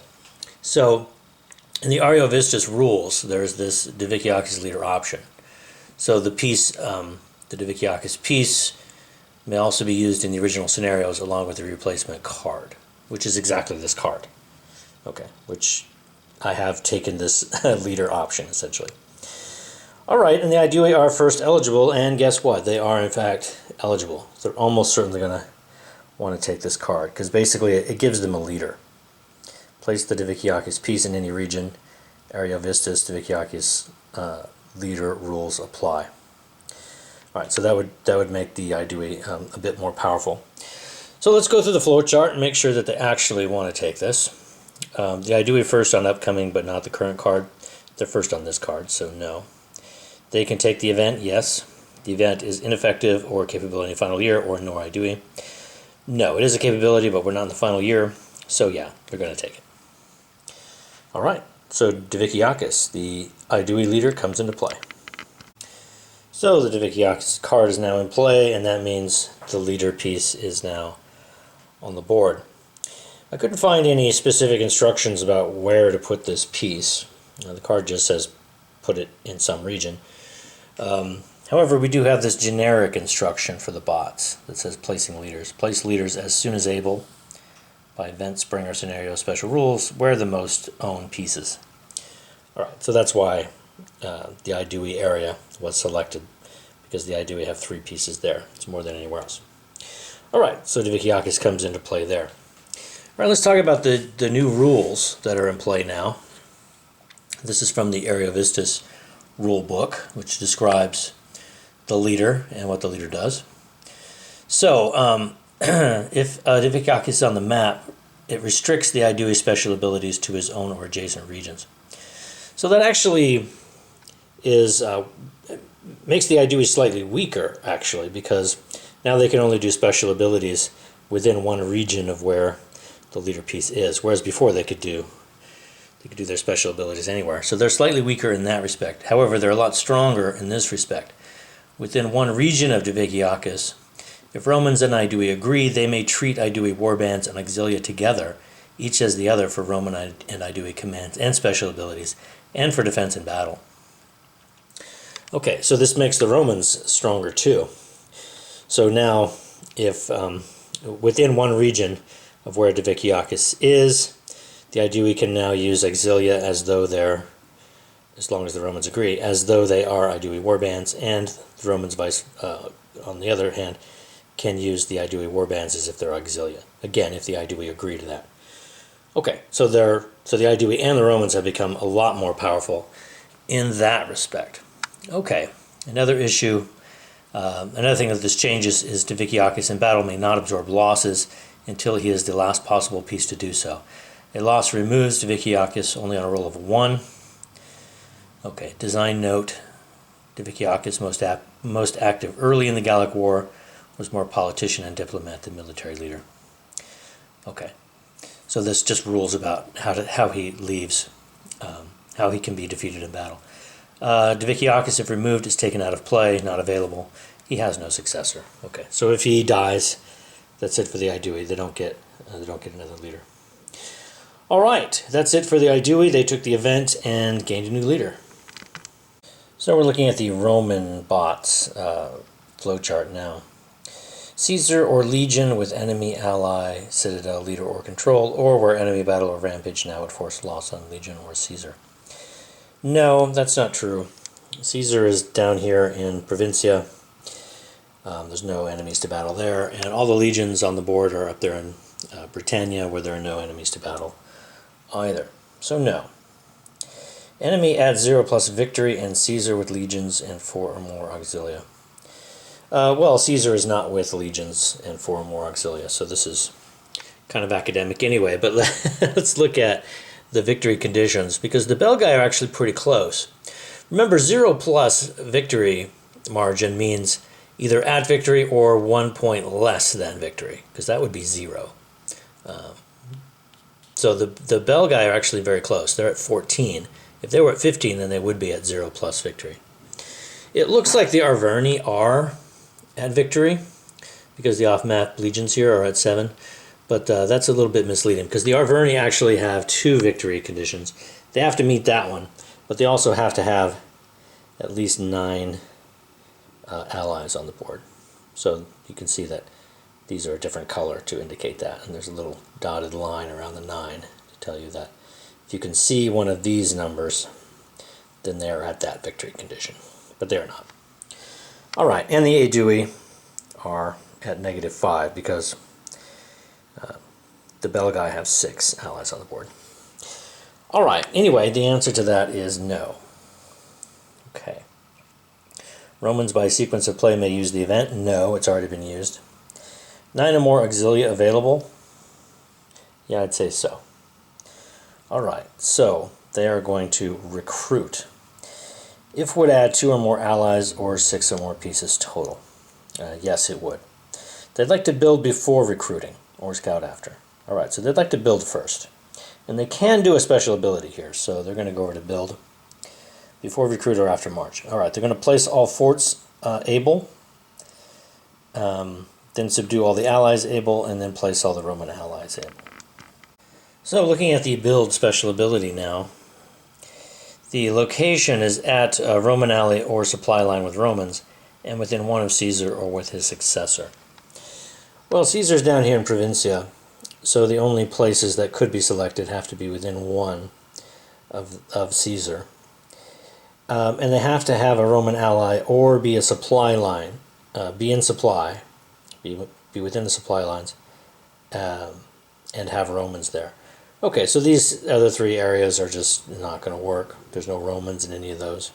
So, in the Ariovistus rules, there's this Diviciacus leader option. So the piece, the Diviciacus piece, may also be used in the original scenarios along with the replacement card, which is exactly this card. Okay, which I have taken this leader option, essentially. Alright, and the Aedui are first eligible, and guess what? They are, in fact, eligible. They're almost certainly going to want to take this card, because basically it gives them a leader. Place the Diviciacus piece in any region. Ariovistus, Diviciacus leader rules apply. Alright, so that would make the Aedui a bit more powerful. So let's go through the flow chart and make sure that they actually want to take this. The Idui first on upcoming, but not the current card. They're first on this card, so no. They can take the event, yes. The event is ineffective or capability in the final year, or nor Idui. No, it is a capability, but we're not in the final year, so yeah, they're going to take it. All right, so Divikiakis, the Idui leader, comes into play. So the Divikiakis card is now in play, and that means the leader piece is now on the board. I couldn't find any specific instructions about where to put this piece. The card just says put it in some region. However, we do have this generic instruction for the bots that says placing leaders. Place leaders as soon as able by event, spring, or scenario special rules where the most owned pieces. Alright, so that's why the Idui area was selected, because the Idui have 3 pieces there. It's more than anywhere else. Alright, so Divikiakis comes into play there. Alright, let's talk about the new rules that are in play now. This is from the Ariovistus rule book, which describes the leader and what the leader does. So, if Divikiakis is on the map, it restricts the Idui special abilities to his own or adjacent regions. So that actually is makes the Idui slightly weaker, actually, because now they can only do special abilities within one region of where the leader piece is, whereas before they could do their special abilities anywhere. So they're slightly weaker in that respect. However, they're a lot stronger in this respect. Within one region of Divikiakis, if Romans and Idui agree, they may treat Idui warbands and auxilia together, each as the other for Roman and Idui commands and special abilities, and for defense in battle. Okay, so this makes the Romans stronger too. So now, if within one region of where Divikiakis is, the Idui can now use auxilia as though they're, as long as the Romans agree, as though they are Idui warbands, and the Romans, on the other hand, can use the Idui warbands as if they're auxilia. Again, if the Idui agree to that. Okay, so the Idui and the Romans have become a lot more powerful in that respect. Okay, another issue, another thing that this changes is Divikiakis in battle may not absorb losses until he is the last possible piece to do so. A loss removes Divikiakis only on a roll of 1. Okay, design note, Divikiakis, most active early in the Gallic War, was more politician and diplomat than military leader. Okay, so this just rules about how he leaves, how he can be defeated in battle. Divikiakis, if removed, is taken out of play, not available. He has no successor. Okay, so if he dies, that's it for the Idui. They don't get another leader. All right, that's it for the Idui. They took the event and gained a new leader. So we're looking at the Roman bots flowchart now. Caesar or legion with enemy, ally, citadel, leader, or control, or where enemy battle or rampage now would force loss on legion or Caesar. No, that's not true. Caesar is down here in Provincia. There's no enemies to battle there, and all the legions on the board are up there in Britannia, where there are no enemies to battle either. So no. Enemy adds 0 plus victory, and Caesar with legions and 4 or more auxilia. Well, Caesar is not with legions and 4 or more auxilia, so this is kind of academic anyway, but let's look at the victory conditions, because the Belgae are actually pretty close. Remember, 0 plus victory margin means either at victory or 1 point less than victory, because that would be 0. So the Belgae are actually very close. They're at 14. If they were at 15, then they would be at 0 plus victory. It looks like the Arverni are at victory, because the off-map legions here are at 7. But that's a little bit misleading, because the Arverni actually have 2 victory conditions. They have to meet that one, but they also have to have at least 9 allies on the board. So you can see that these are a different color to indicate that, and there's a little dotted line around the 9 to tell you that if you can see one of these numbers, then they're at that victory condition, but they're not. All right, and the Aedui are at -5 because the Belgae have 6 allies on the board. All right, anyway, the answer to that is no. Okay. Romans by sequence of play may use the event. No, it's already been used. 9 or more auxilia available. Yeah, I'd say so. Alright, so they are going to recruit. If would add 2 or more allies or 6 or more pieces total. Yes, it would. They'd like to build before recruiting, or scout after. Alright, so they'd like to build first. And they can do a special ability here, so they're going to go over to build before recruit or after march. Alright, they're going to place all forts able, then subdue all the allies able, and then place all the Roman allies able. So looking at the build special ability now, the location is at a Roman ally or supply line with Romans, and within one of Caesar or with his successor. Well, Caesar's down here in Provincia, so the only places that could be selected have to be within one of Caesar. And they have to have a Roman ally or be a supply line, be in supply, be within the supply lines, and have Romans there. Okay, so these other 3 areas are just not going to work. There's no Romans in any of those,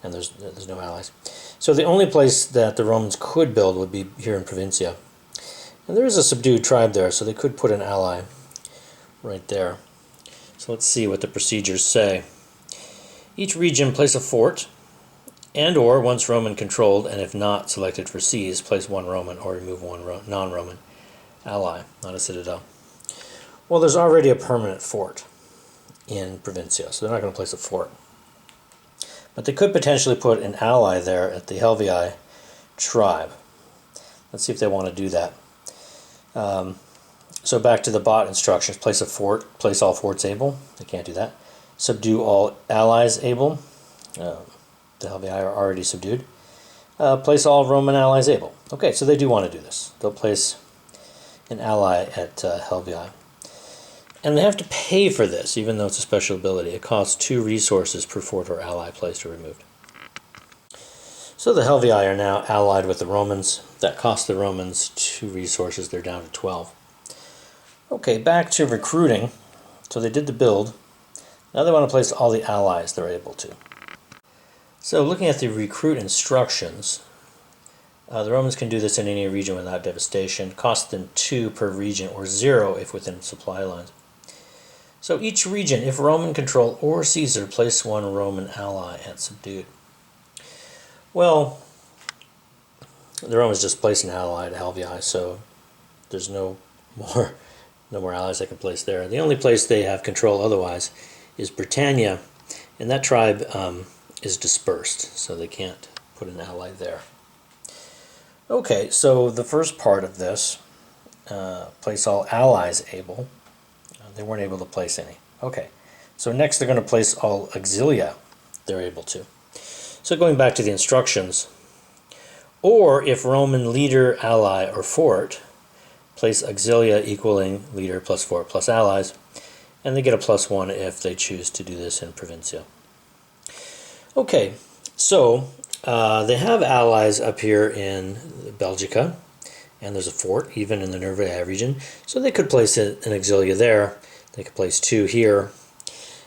and there's no allies. So the only place that the Romans could build would be here in Provincia. And there is a subdued tribe there, so they could put an ally right there. So let's see what the procedures say. Each region place a fort, and or once Roman controlled, and if not selected for siege, place 1 Roman or remove 1 non-Roman ally, not a citadel. Well, there's already a permanent fort in Provincia, so they're not going to place a fort. But they could potentially put an ally there at the Helvii tribe. Let's see if they want to do that. So back to the bot instructions. Place a fort, place all forts able. They can't do that. Subdue all allies able. The Helvii are already subdued. Place all Roman allies able. Okay, so they do want to do this. They'll place an ally at Helvii. And they have to pay for this, even though it's a special ability. It costs 2 resources per fort or ally placed or removed. So the Helvii are now allied with the Romans. That cost the Romans 2 resources. They're down to 12. Okay, back to recruiting. So they did the build. Now they want to place all the allies they're able to. So looking at the recruit instructions, the Romans can do this in any region without devastation. Cost them 2 per region, or 0 if within supply lines. So each region, if Roman control or Caesar, place 1 Roman ally at subdued. Well, the Romans just placed an ally at Helvii, so there's no more allies they can place there. The only place they have control otherwise is Britannia, and that tribe is dispersed, so they can't put an ally there. Okay, so the first part of this, place all allies able. They weren't able to place any. Okay, so next they're going to place all auxilia they're able to. So going back to the instructions, or if Roman leader, ally, or fort, place auxilia equaling leader plus fort plus allies, and they get a +1 if they choose to do this in Provincia. Okay, so they have allies up here in Belgica, and there's a fort even in the Nullitaire region, so they could place an auxilia there. They could place 2 here,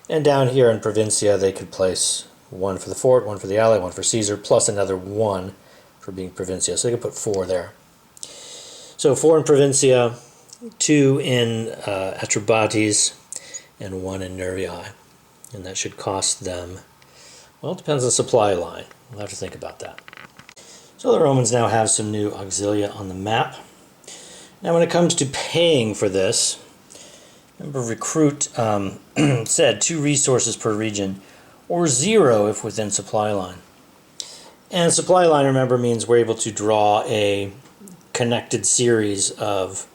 and down here in Provincia they could place 1 for the fort, 1 for the ally, 1 for Caesar, plus another 1 for being Provincia, so they could put 4 there. So 4 in Provincia, 2 in Atrebates, and 1 in Nervii, and that should cost them, well, it depends on the supply line. We'll have to think about that. So the Romans now have some new auxilia on the map. Now when it comes to paying for this, remember recruit said 2 resources per region, or 0 if within supply line. And supply line, remember, means we're able to draw a connected series of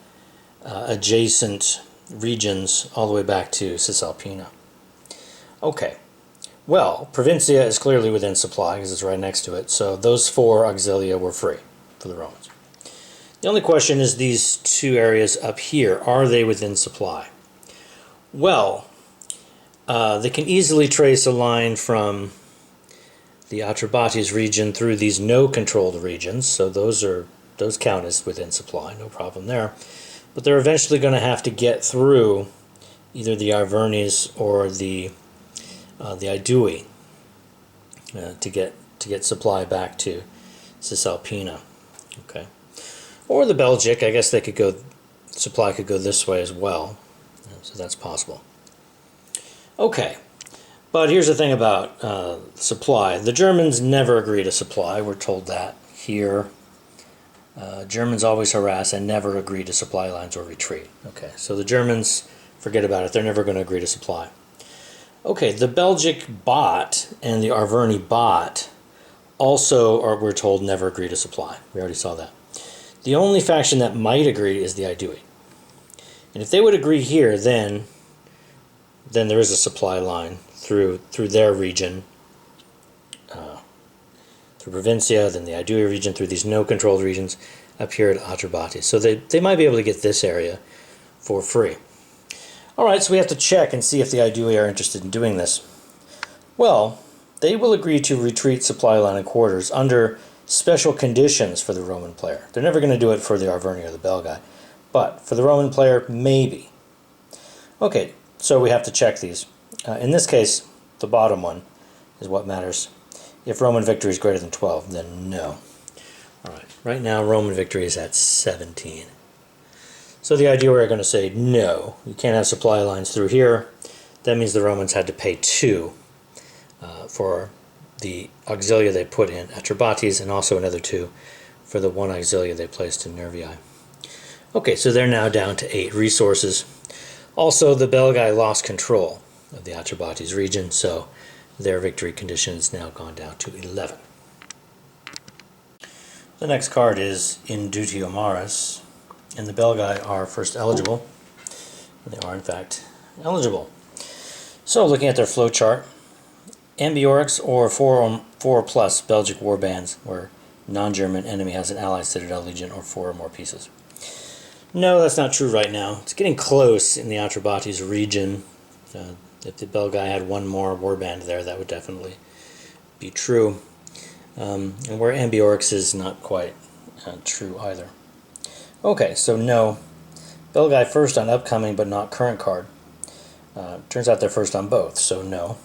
adjacent regions all the way back to Cisalpina. Okay. Well, Provincia is clearly within supply because it's right next to it, so those 4 auxilia were free for the Romans. The only question is these 2 areas up here, are they within supply? Well, they can easily trace a line from the Atrebates region through these no-controlled regions, so those count as within supply, no problem there. But they're eventually going to have to get through either the Arvernes or the Aedui to get supply back to Cisalpina. Okay, or the Belgic. I guess they could go. Supply could go this way as well, so that's possible. Okay, but here's the thing about supply. The Germans never agree to supply. We're told that here. Germans always harass and never agree to supply lines or retreat. Okay, so the Germans, forget about it. They're never going to agree to supply. Okay, the Belgic bot and the Arverni bot also, we're told, never agree to supply. We already saw that. The only faction that might agree is the Aedui. And if they would agree here, then there is a supply line through their region, through Provincia, then the Aedui region, through these no-controlled regions up here at Atrebati. So they might be able to get this area for free. All right, so we have to check and see if the Aedui are interested in doing this. Well, they will agree to retreat supply line and quarters under special conditions for the Roman player. They're never going to do it for the Arverni or the Belgae, but for the Roman player, maybe. Okay, so we have to check these. In this case, the bottom one is what matters. If Roman victory is greater than 12, then no. All right, right now Roman victory is at 17. So the idea we're going to say no, you can't have supply lines through here. That means the Romans had to pay 2 for the auxilia they put in Atrebates, and also another 2 for the 1 auxilia they placed in Nervii. Okay, so they're now down to 8 resources. Also, the Belgae lost control of the Atrebates region, so their victory condition has now gone down to 11. The next card is Indutio Maris, and the Belgae are first eligible. They are, in fact, eligible. So, looking at their flow chart, Ambiorix or 4 plus Belgic warbands where non-German enemy has an allied citadel legion or 4 or more pieces. No, that's not true right now. It's getting close in the Atrebates region. If the Belgae had 1 more warband there, that would definitely be true. And where Ambiorix is not quite true either. Okay, so no. Belgae first on upcoming but not current card. Turns out they're first on both, so no.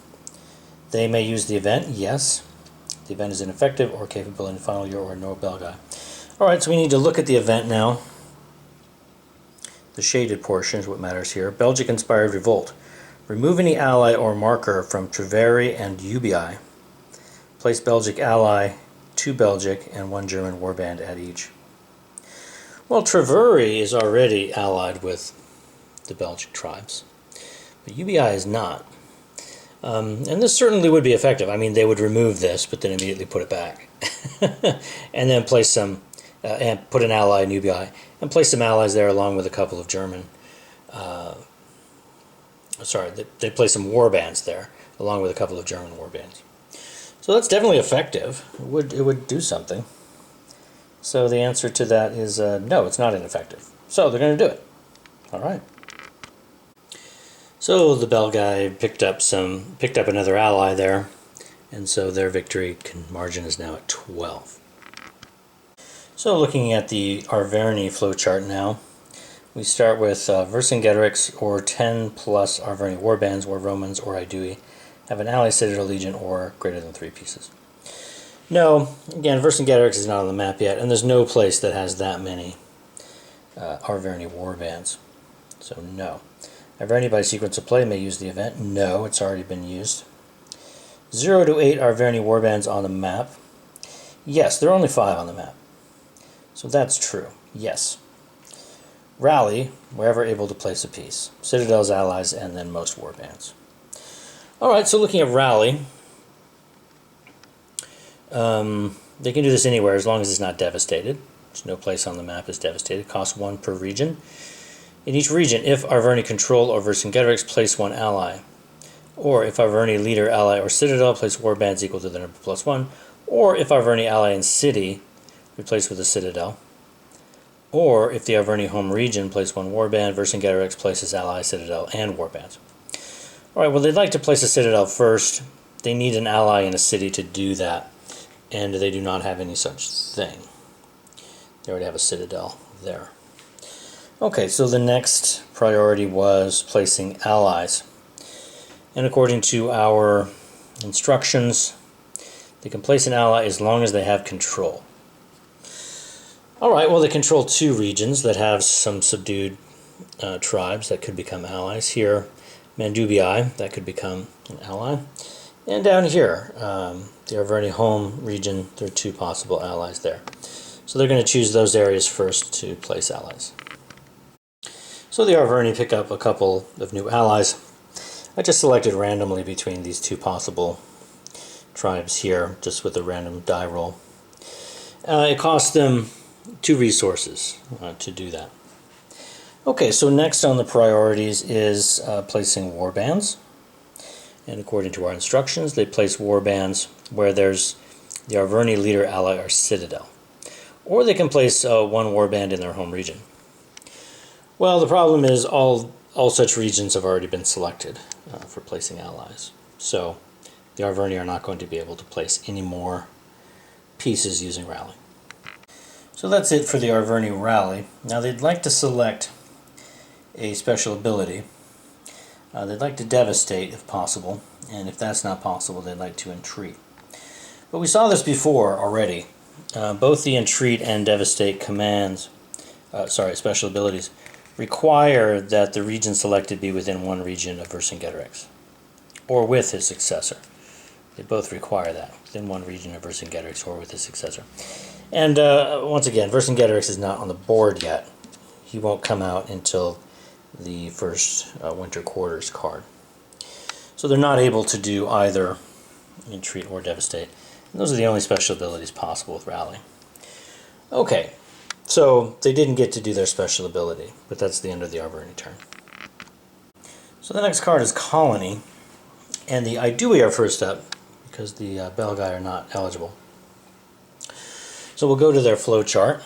They may use the event, yes. The event is ineffective or capable in final year or no Belgae. Alright, so we need to look at the event now. The shaded portion is what matters here. Belgic inspired revolt. Remove any ally or marker from Treveri and Ubii. Place Belgic ally, 2 Belgic, and 1 German warband at each. Well, Treveri is already allied with the Belgic tribes, but Ubii is not. And this certainly would be effective. I mean, they would remove this, but then immediately put it back. And then place some, and put an ally in Ubii, and place some allies there along with a couple of German, they place some warbands there, along with a couple of German warbands. So that's definitely effective. It would do something. So the answer to that is no, it's not ineffective. So they're going to do it. All right. So the Belgae picked up another ally there, and so their victory margin is now at 12. So looking at the Arverni flowchart now, we start with Vercingetorix or 10 plus Arverni warbands where Romans or Aedui have an ally citadel legion or greater than 3 pieces. No, again, Vercingetorix is not on the map yet, and there's no place that has that many Arverni warbands. So no. Arverni by sequence of play may use the event. No, it's already been used. 0 to 8 Arverni warbands on the map. Yes, there are only 5 on the map. So that's true. Yes. Rally, wherever able to place a piece. Citadels, allies, and then most warbands. Alright, so looking at Rally, they can do this anywhere as long as it's not devastated. There's no place on the map is devastated. Costs 1 per region. In each region, if Arverni control or Vercingetorix, place 1 ally. Or if Arverni leader, ally, or citadel, place warbands equal to the number +1. Or if Arverni ally and city, replace with a citadel. Or if the Arverni home region, place 1 warband, Vercingetorix places ally, citadel, and warbands. Alright, well they'd like to place a citadel first. They need an ally in a city to do that, and they do not have any such thing. They already have a citadel there. Okay, so the next priority was placing allies. And according to our instructions, they can place an ally as long as they have control. Alright, well they control 2 regions that have some subdued tribes that could become allies. Here, Mandubii, that could become an ally. And down here, the Arverni home region, there are 2 possible allies there. So they're going to choose those areas first to place allies. So the Arverni pick up a couple of new allies. I just selected randomly between these 2 possible tribes here, just with a random die roll. It costs them 2 resources to do that. Okay, so next on the priorities is placing warbands. And according to our instructions, they place warbands where there's the Arverni leader, ally, or citadel. Or they can place 1 warband in their home region. Well, the problem is all such regions have already been selected for placing allies. So the Arverni are not going to be able to place any more pieces using rally. So that's it for the Arverni rally. Now they'd like to select a special ability. They'd like to devastate if possible, and if that's not possible, they'd like to entreat. But we saw this before already. Both the entreat and devastate commands, special abilities, require that the region selected be within 1 region of Vercingetorix, or with his successor. They both require that, within 1 region of Vercingetorix or with his successor. And once again, Vercingetorix is not on the board yet. He won't come out until the first Winter Quarters card. So they're not able to do either entreat or devastate. And those are the only special abilities possible with rally. Okay, so they didn't get to do their special ability, but that's the end of the Arverni turn. So the next card is Colony, and the Aedui are first up because the Belgae are not eligible. So we'll go to their flow chart.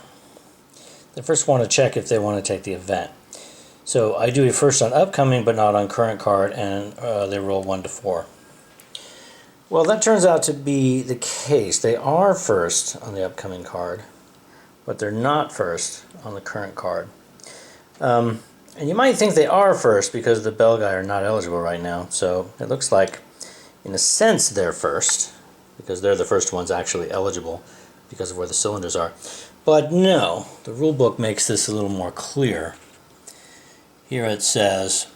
They first want to check if they want to take the event. So I do it first on upcoming but not on current card, and they roll 1 to 4. Well, that turns out to be the case. They are first on the upcoming card, but they're not first on the current card. And you might think they are first because the Belgae are not eligible right now. So it looks like, in a sense, they're first because they're the first ones actually eligible because of where the cylinders are. But no, the rulebook makes this a little more clear. Here it says,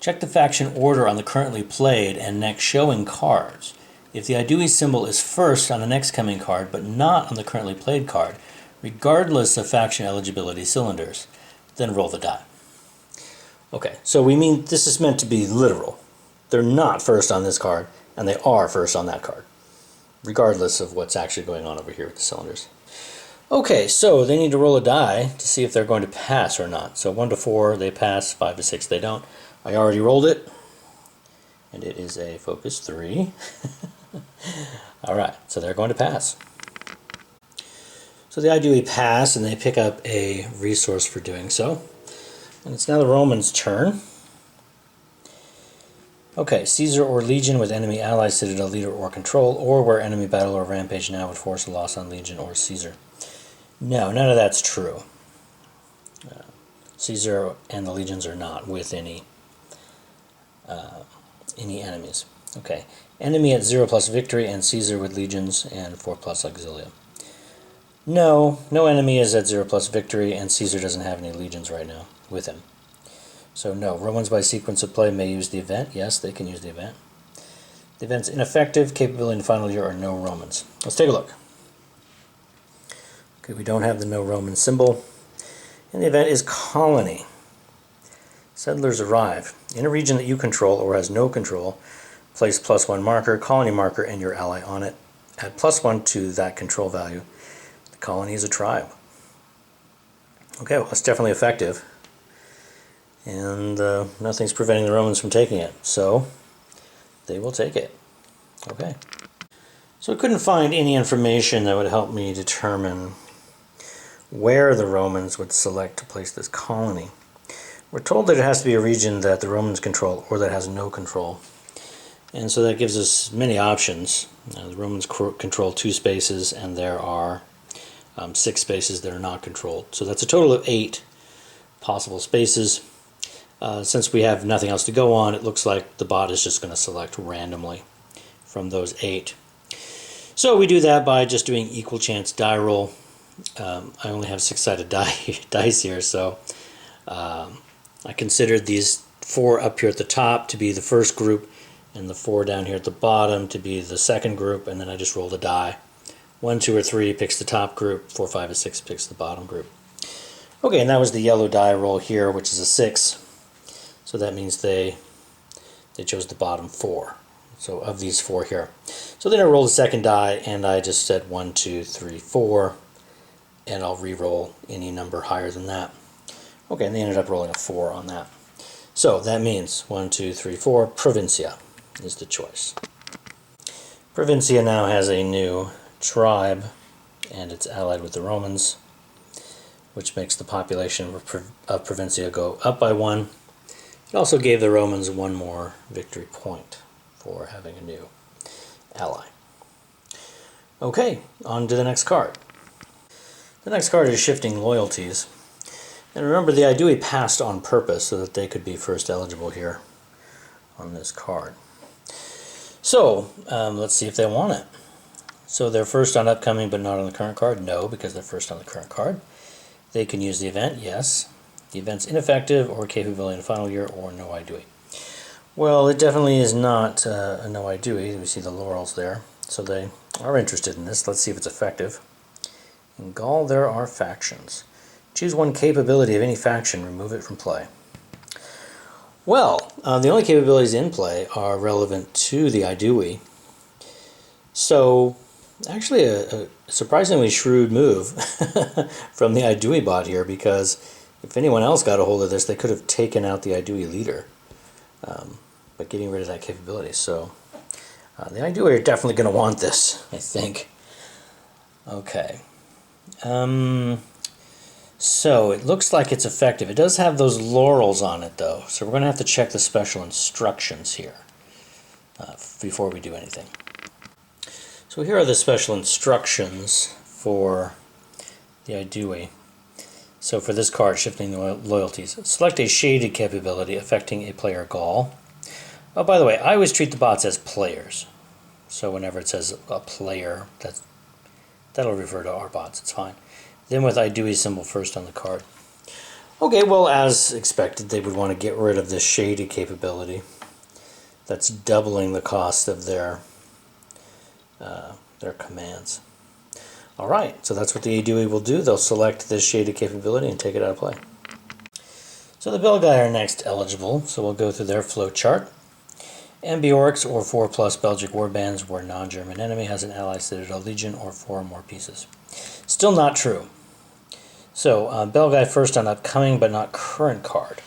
check the faction order on the currently played and next showing cards. If the Aedui symbol is first on the next coming card, but not on the currently played card, regardless of faction eligibility cylinders, then roll the die. Okay, so we mean this is meant to be literal. They're not first on this card, and they are first on that card, regardless of what's actually going on over here with the cylinders. Okay, so they need to roll a die to see if they're going to pass or not. So 1 to 4, they pass. 5 to 6, they don't. I already rolled it, and it is a focus 3. All right, so they're going to pass. So the Aedui pass, and they pick up a resource for doing so. And it's now the Romans' turn. Okay, Caesar or Legion with enemy ally, citadel, leader, or control, or where enemy battle or rampage now would force a loss on Legion or Caesar. No, none of that's true. Caesar and the legions are not with any enemies. Okay, enemy at 0 plus victory, and Caesar with legions and 4 plus auxilia. No enemy is at 0 plus victory, and Caesar doesn't have any legions right now with him. So no, Romans by sequence of play may use the event. Yes, they can use the event. The event's ineffective, capability in final year, or no Romans. Let's take a look. Okay, we don't have the no Roman symbol. And the event is Colony. Settlers arrive. In a region that you control or has no control, place +1 marker, colony marker, and your ally on it. Add +1 to that control value. The colony is a tribe. Okay, well, it's definitely effective. And nothing's preventing the Romans from taking it. So they will take it. Okay. So I couldn't find any information that would help me determine where the Romans would select to place this colony. We're told that it has to be a region that the Romans control or that has no control. And so that gives us many options. The Romans control 2 spaces, and there are 6 spaces that are not controlled. So that's a total of 8 possible spaces. Since we have nothing else to go on, it looks like the bot is just going to select randomly from those 8. So we do that by just doing equal chance die roll. I only have 6-sided dice here, so I'm I considered these 4 up here at the top to be the first group, and the 4 down here at the bottom to be the second group, and then I just rolled a die. 1, 2, or 3 picks the top group, 4, 5, and 6 picks the bottom group. Okay, and that was the yellow die roll here, which is a 6. So that means they chose the bottom 4. So of these 4 here. So then I rolled a second die, and I just said 1, 2, 3, 4, and I'll re-roll any number higher than that. Okay, and they ended up rolling a 4 on that. So that means 1, 2, 3, 4, Provincia is the choice. Provincia now has a new tribe, and it's allied with the Romans, which makes the population of Provincia go up by 1. It also gave the Romans 1 more victory point for having a new ally. Okay, on to the next card. The next card is Shifting Loyalties. And remember, the Aedui passed on purpose so that they could be first eligible here on this card. So, let's see if they want it. So they're first on upcoming but not on the current card? No, because they're first on the current card. They can use the event? Yes. The event's ineffective or capability in the final year or no Aedui. Well, it definitely is not a no Aedui. We see the laurels there. So they are interested in this. Let's see if it's effective. In Gaul, there are factions. Choose one capability of any faction, remove it from play. Well, the only capabilities in play are relevant to the Aedui. So, actually a surprisingly shrewd move from the Aedui bot here, because if anyone else got a hold of this, they could have taken out the Aedui leader by getting rid of that capability. So, the Aedui are definitely going to want this, I think. Okay. So it looks like it's effective. It does have those laurels on it, though, so we're going to have to check the special instructions here before we do anything. So here are the special instructions for the Aedui. So for this card, Shifting Loyalties, select a shaded capability affecting a player Gaul. Oh, by the way, I always treat the bots as players. So whenever it says a player, that'll refer to our bots. It's fine. Then with Aedui symbol first on the card. Okay, well, as expected, they would want to get rid of this shaded capability. That's doubling the cost of their commands. All right, so that's what the Aedui will do. They'll select this shaded capability and take it out of play. So the Belgae are next eligible, so we'll go through their flow chart. Ambiorix or 4+ Belgic warbands where non-German enemy has an ally Citadel Legion or 4 or more pieces. Still not true. So, Belgae first on upcoming but not current card.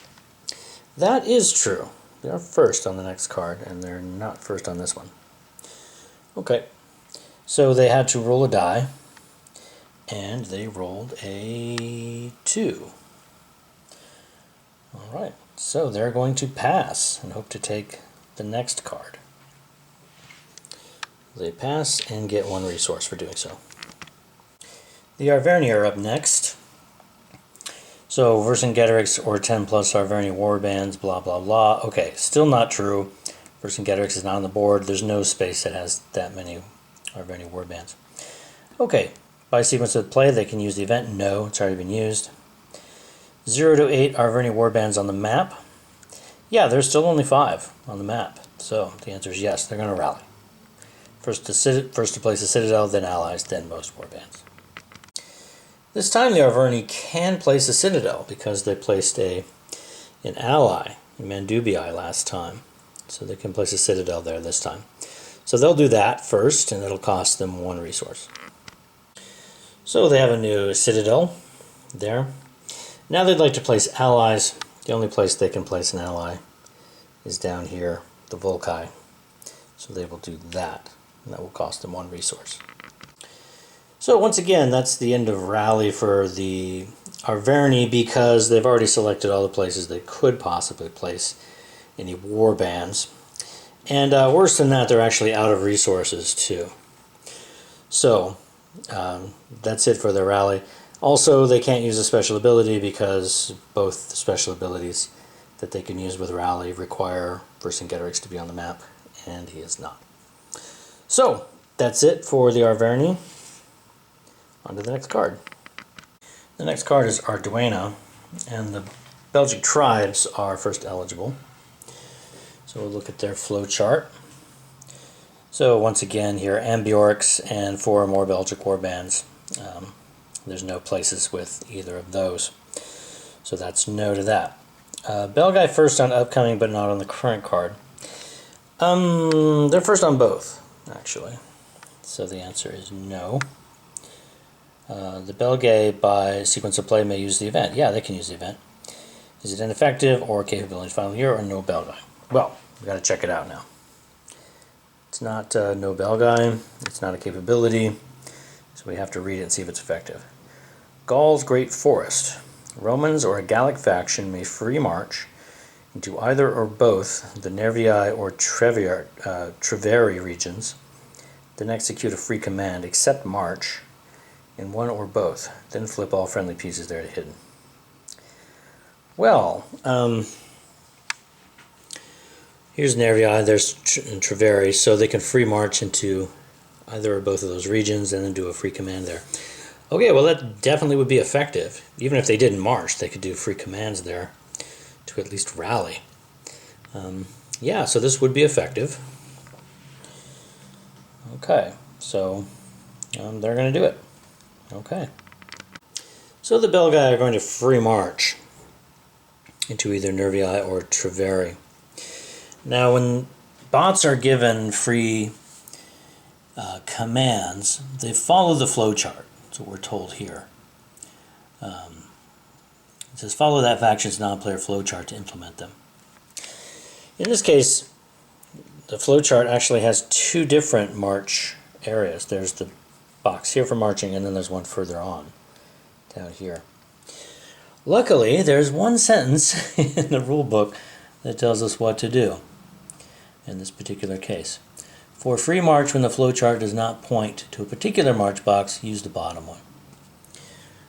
That is true. They are first on the next card, and they're not first on this one. Okay, so they had to roll a die, and they rolled a 2. Alright, so they're going to pass and hope to take the next card. They pass and get 1 resource for doing so. The Arverni are up next. So Vercingetorix or 10+ Arverni warbands, blah blah blah. Okay, still not true. Vercingetorix is not on the board. There's no space that has that many Arverni warbands. Okay, by sequence of play, they can use the event. No, it's already been used. 0 to 8 Arverni warbands on the map. Yeah, there's still only 5 on the map. So the answer is yes, they're going to rally. First to place a Citadel, then allies, then most warbands. This time the Arverni can place a Citadel because they placed an ally in Mandubii last time. So they can place a Citadel there this time. So they'll do that first, and it'll cost them 1 resource. So they have a new Citadel there. Now they'd like to place allies. The only place they can place an ally is down here, the Volcae. So they will do that, and that will cost them 1 resource. So once again, that's the end of rally for the Arverni because they've already selected all the places they could possibly place any war bands. And worse than that, they're actually out of resources too. So that's it for their rally. Also, they can't use a special ability because both the special abilities that they can use with rally require Vercingetorix to be on the map, and he is not. So that's it for the Arverni. On to the next card. The next card is Arduena, and the Belgic tribes are first eligible. So we'll look at their flow chart. So once again here, Ambiorix and 4 or more Belgic warbands. There's no places with either of those. So that's no to that. Belgai first on upcoming but not on the current card. They're first on both, actually. So the answer is no. The Belgai by sequence of play may use the event. Yeah, they can use the event. Is it ineffective or capability final year or no Belgai? Well, we've got to check it out now. It's not no Belgai. It's not a capability. So we have to read it and see if it's effective. Gaul's Great Forest. Romans or a Gallic faction may free march into either or both the Nervii or Treveri regions, then execute a free command except march in one or both, then flip all friendly pieces there to hidden. Well, here's Nervii, there's Treveri, so they can free march into either or both of those regions and then do a free command there. Okay, well that definitely would be effective. Even if they didn't march, they could do free commands there to at least rally. Yeah, so this would be effective. Okay, so they're going to do it. Okay. So the Belgai are going to free march into either Nervii or Treveri. Now when bots are given free commands, they follow the flowchart. That's what we're told here. It says follow that faction's non-player flowchart to implement them. In this case, the flowchart actually has 2 different march areas. There's the box here for marching, and then there's one further on, down here. Luckily, there's one sentence in the rule book that tells us what to do in this particular case. For free march, when the flowchart does not point to a particular march box, use the bottom one.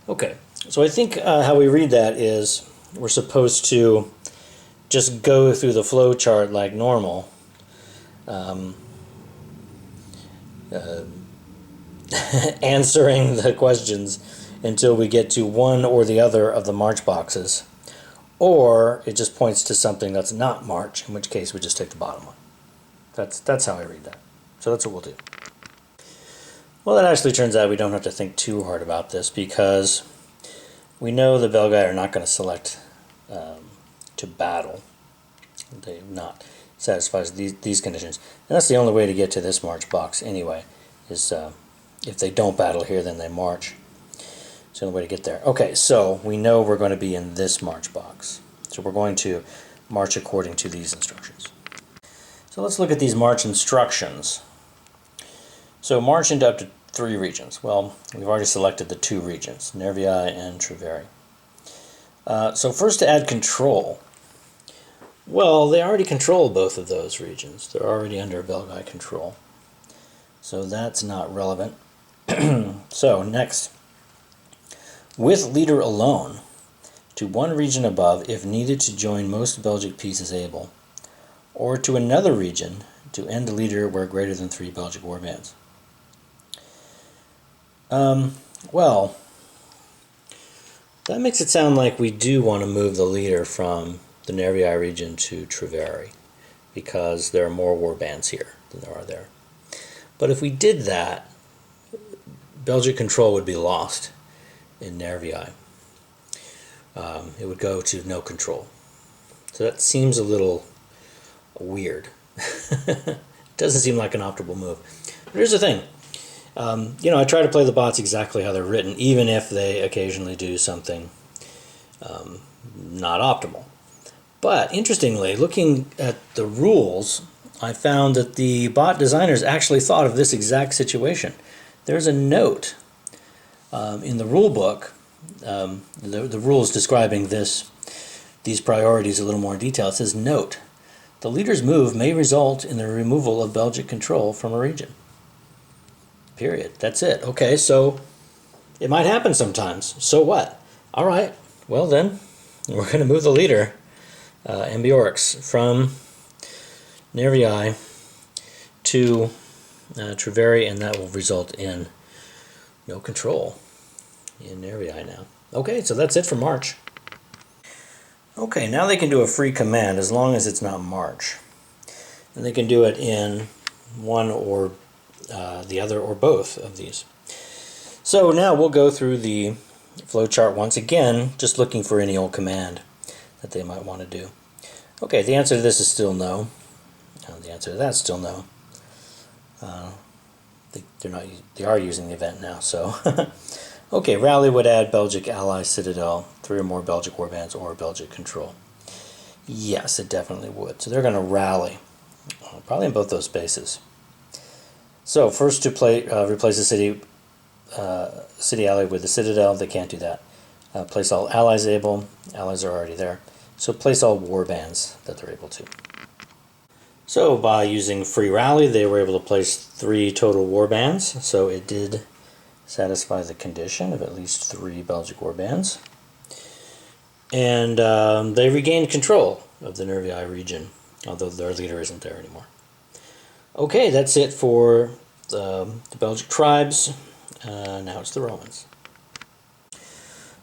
Okay, so I think how we read that is we're supposed to just go through the flowchart like normal, answering the questions until we get to one or the other of the march boxes, or it just points to something that's not march, in which case we just take the bottom one. That's how I read that. So that's what we'll do. Well, it actually turns out we don't have to think too hard about this, because we know the Belgai are not going to select to battle. They're not satisfies these conditions. And that's the only way to get to this march box anyway, is if they don't battle here, then they march. It's the only way to get there. Okay, so we know we're going to be in this march box. So we're going to march according to these instructions. So let's look at these march instructions. So march into up to 3 regions. Well, we've already selected the 2 regions, Nervii and Treveri. So first, to add control. Well, they already control both of those regions. They're already under Belgai control. So that's not relevant. So next, with leader alone, to one region above if needed to join most Belgic pieces able, or to another region to end the leader where greater than 3 Belgic warbands. Well, that makes it sound like we do want to move the leader from the Nervii region to Treveri, because there are more warbands here than there are there. But if we did that, Belgic control would be lost in Nervii. It would go to no control. So that seems a little weird. It doesn't seem like an optimal move. But here's the thing. I try to play the bots exactly how they're written, even if they occasionally do something not optimal. But interestingly, looking at the rules, I found that the bot designers actually thought of this exact situation. There's a note in the rule book, the rules describing these priorities a little more in detail. It says, note, the leader's move may result in the removal of Belgic control from a region. Period. That's it. Okay, so it might happen sometimes. So what? All right, well then, we're going to move the leader, Ambiorix, from Nervii to Treveri, and that will result in no control in Nervii now. Okay, so that's it for March. Okay, now they can do a free command as long as it's not march. And they can do it in one or the other or both of these. So now we'll go through the flowchart once again, just looking for any old command that they might want to do. Okay, the answer to this is still no. The answer to that's still no. They are using the event now, so. Okay, rally would add Belgic ally citadel, 3 or more Belgic warbands, or Belgic control. Yes, it definitely would. So they're going to rally, probably in both those spaces. So first to replace the city ally with the citadel. They can't do that. Place all allies able. Allies are already there. So place all warbands that they're able to. So by using free rally, they were able to place 3 total warbands. So it did satisfy the condition of at least 3 Belgic warbands. And they regained control of the Nervii region, although their leader isn't there anymore. Okay, that's it for the Belgic tribes. Now it's the Romans.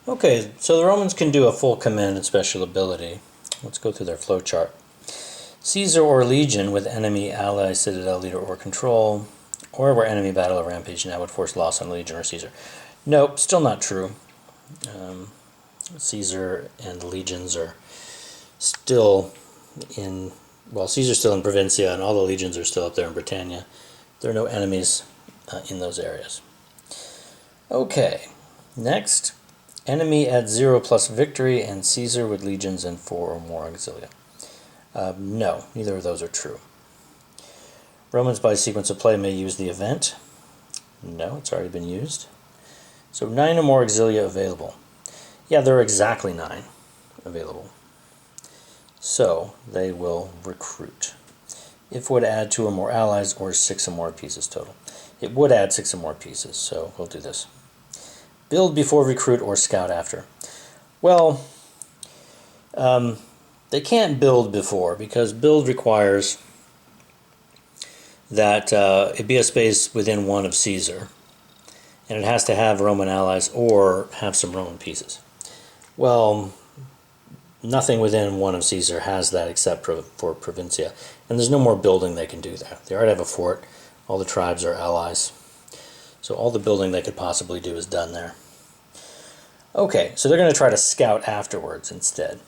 Okay, so the Romans can do a full command and special ability. Let's go through their flowchart. Caesar or legion with enemy, ally, citadel, leader, or control, or where enemy battle or rampage now would force loss on legion or Caesar. Nope, still not true. Caesar and the legions are still in, well, Caesar's still in Provincia and all the legions are still up there in Britannia. There are no enemies in those areas. Okay, next. Enemy at 0 plus victory and Caesar with legions and 4 or more auxilia. No, neither of those are true. Romans by sequence of play may use the event. No, it's already been used. So 9 or more auxilia available. Yeah, there are exactly 9 available. So they will recruit. If would add 2 or more allies or 6 or more pieces total. It would add 6 or more pieces, so we'll do this. Build before recruit or scout after. Well, they can't build before because build requires that it be a space within 1 of Caesar, and it has to have Roman allies or have some Roman pieces. Well, nothing within 1 of Caesar has that except for Provincia, and there's no more building they can do there. They already have a fort, all the tribes are allies, so all the building they could possibly do is done there. Okay, so they're going to try to scout afterwards instead.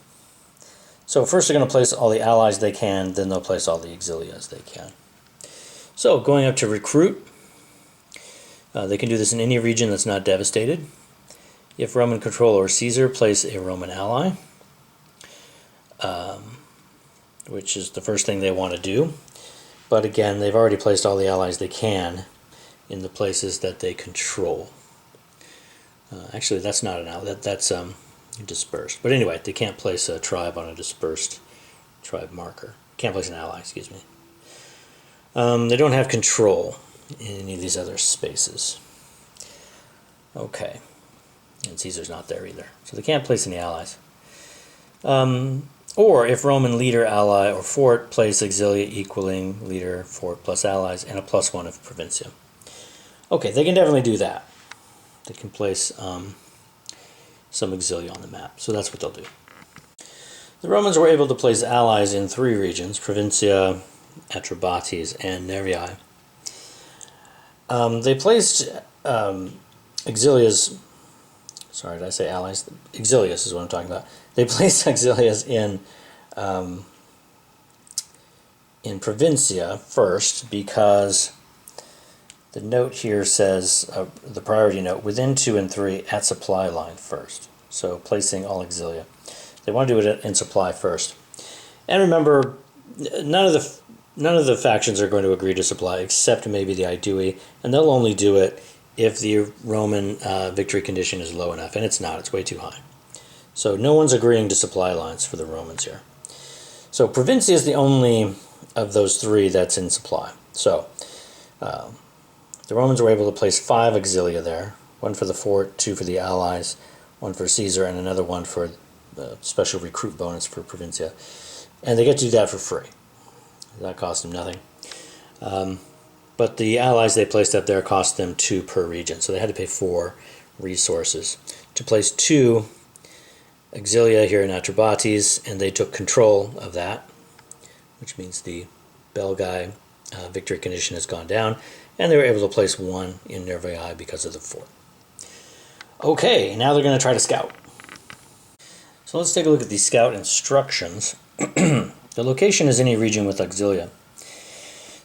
So first they're going to place all the allies they can, then they'll place all the auxilias they can. So going up to recruit, they can do this in any region that's not devastated. If Roman control or Caesar, place a Roman ally, which is the first thing they want to do. But again, they've already placed all the allies they can in the places that they control. Actually, that's not an ally, that's dispersed. But anyway, they can't place a tribe on a dispersed tribe marker. Can't place an ally, excuse me. They don't have control in any of these other spaces. Okay. And Caesar's not there either. So they can't place any allies. Or if Roman leader, ally, or fort, place auxilia equaling leader, fort, plus allies, and a +1 of Provincia. Okay, they can definitely do that. They can place some auxilia on the map. So that's what they'll do. The Romans were able to place allies in 3 regions, Provincia, Atrebates, and Nervii. They placed auxilias, sorry, did I say allies? Auxilias is what I'm talking about. They placed auxilias in Provincia first because the note here says, the priority note, within 2 and 3 at supply line first. So placing all auxilia. They want to do it in supply first. And remember, none of the factions are going to agree to supply except maybe the Aedui, and they'll only do it if the Roman victory condition is low enough, and it's not, it's way too high. So no one's agreeing to supply lines for the Romans here. So Provincia is the only of those 3 that's in supply. So the Romans were able to place 5 auxilia there, 1 for the fort, 2 for the allies, 1 for Caesar, and another 1 for the special recruit bonus for Provincia. And they get to do that for free. That cost them nothing. But the allies they placed up there cost them 2 per region, so they had to pay 4 resources to place 2 Auxilia here in Atrebates, and they took control of that, which means the Belgae victory condition has gone down, and they were able to place one in Nervaii because of the fort. Okay, now they're going to try to scout. So let's take a look at the scout instructions. The location is any region with Auxilia.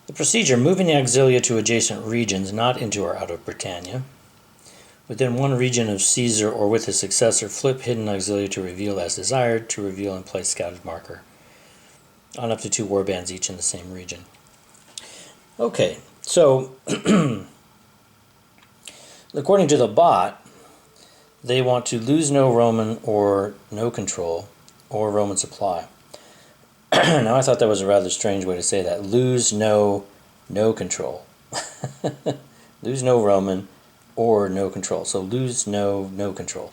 The procedure: moving the Auxilia to adjacent regions, not into or out of Britannia. Within one region of Caesar or with his successor, flip hidden Auxilia to reveal as desired, to reveal and place scouted marker on up to 2 warbands each in the same region. Okay, so according to the bot, they want to lose no Roman or no control or Roman supply. Now I thought that was a rather strange way to say that. Lose no control. Lose no Roman or no control. So lose no control.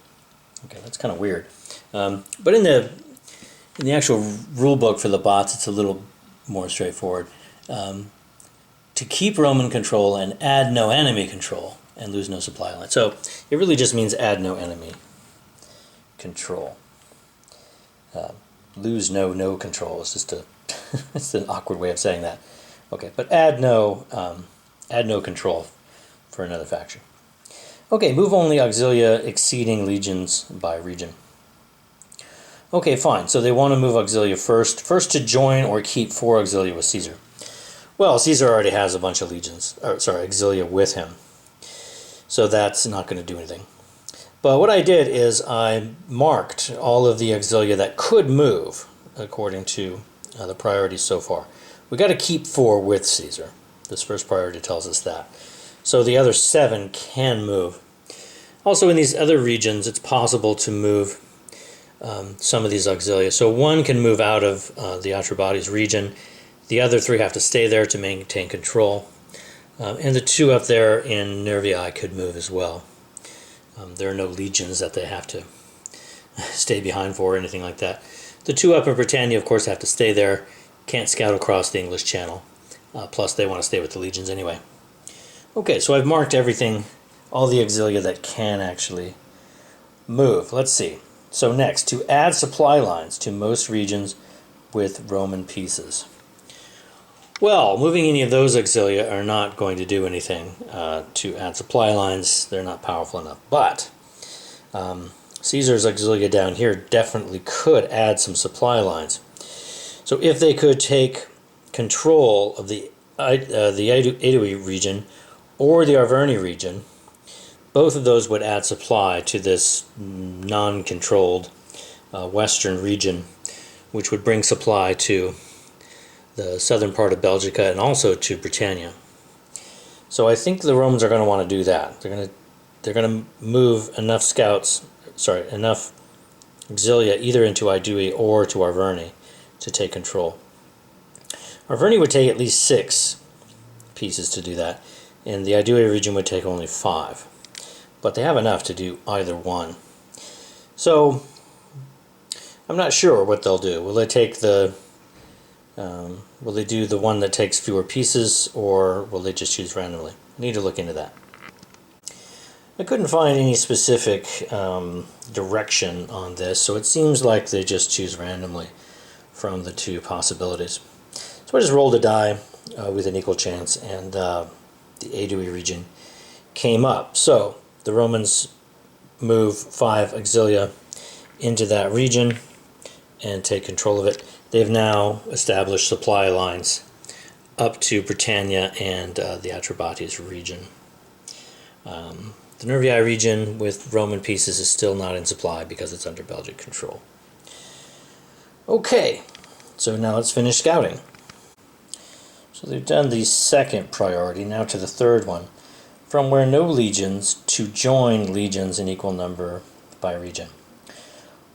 Okay, that's kind of weird. But in the actual rule book for the bots, it's a little more straightforward. To keep Roman control and add no enemy control and lose no supply line. So it really just means add no enemy control. Lose no control is just it's an awkward way of saying that. Okay, but add no control for another faction. Okay, move only Auxilia exceeding legions by region. Okay, fine. So they want to move Auxilia first to join or keep 4 Auxilia with Caesar. Well, Caesar already has a bunch of Auxilia with him, so that's not going to do anything. But what I did is I marked all of the Auxilia that could move according to the priorities so far. We got to keep 4 with Caesar. This first priority tells us that. So the other 7 can move. Also, in these other regions, it's possible to move some of these Auxilia. So 1 can move out of the Atrebates region. The other 3 have to stay there to maintain control. And the 2 up there in Nervaii could move as well. There are no legions that they have to stay behind for or anything like that. The 2 up in Britannia, of course, have to stay there. Can't scout across the English Channel. Plus, they want to stay with the legions anyway. Okay, so I've marked everything, all the Auxilia that can actually move. Let's see. So next, to add supply lines to most regions with Roman pieces. Well, moving any of those Auxilia are not going to do anything to add supply lines. They're not powerful enough. But Caesar's Auxilia down here definitely could add some supply lines. So if they could take control of the Aedui region or the Arverni region, both of those would add supply to this non-controlled western region, which would bring supply to the southern part of Belgica and also to Britannia. So I think the Romans are going to want to do that. They're going to move enough enough Auxilia either into Aedui or to Arverni to take control. Arverni would take at least 6 pieces to do that, and the Aedui region would take only 5. But they have enough to do either one. So I'm not sure what they'll do. Will they take will they do the one that takes fewer pieces, or will they just choose randomly? I need to look into that. I couldn't find any specific direction on this, so it seems like they just choose randomly from the 2 possibilities. So I just rolled a die with an equal chance, and the Aedui region came up. So the Romans move 5 Auxilia into that region and take control of it. They've now established supply lines up to Britannia and the Atrebates region. The Nervaii region with Roman pieces is still not in supply because it's under Belgic control. Okay, so now let's finish scouting. So they've done the second priority, now to the third one. From where no legions, to join legions in equal number by region.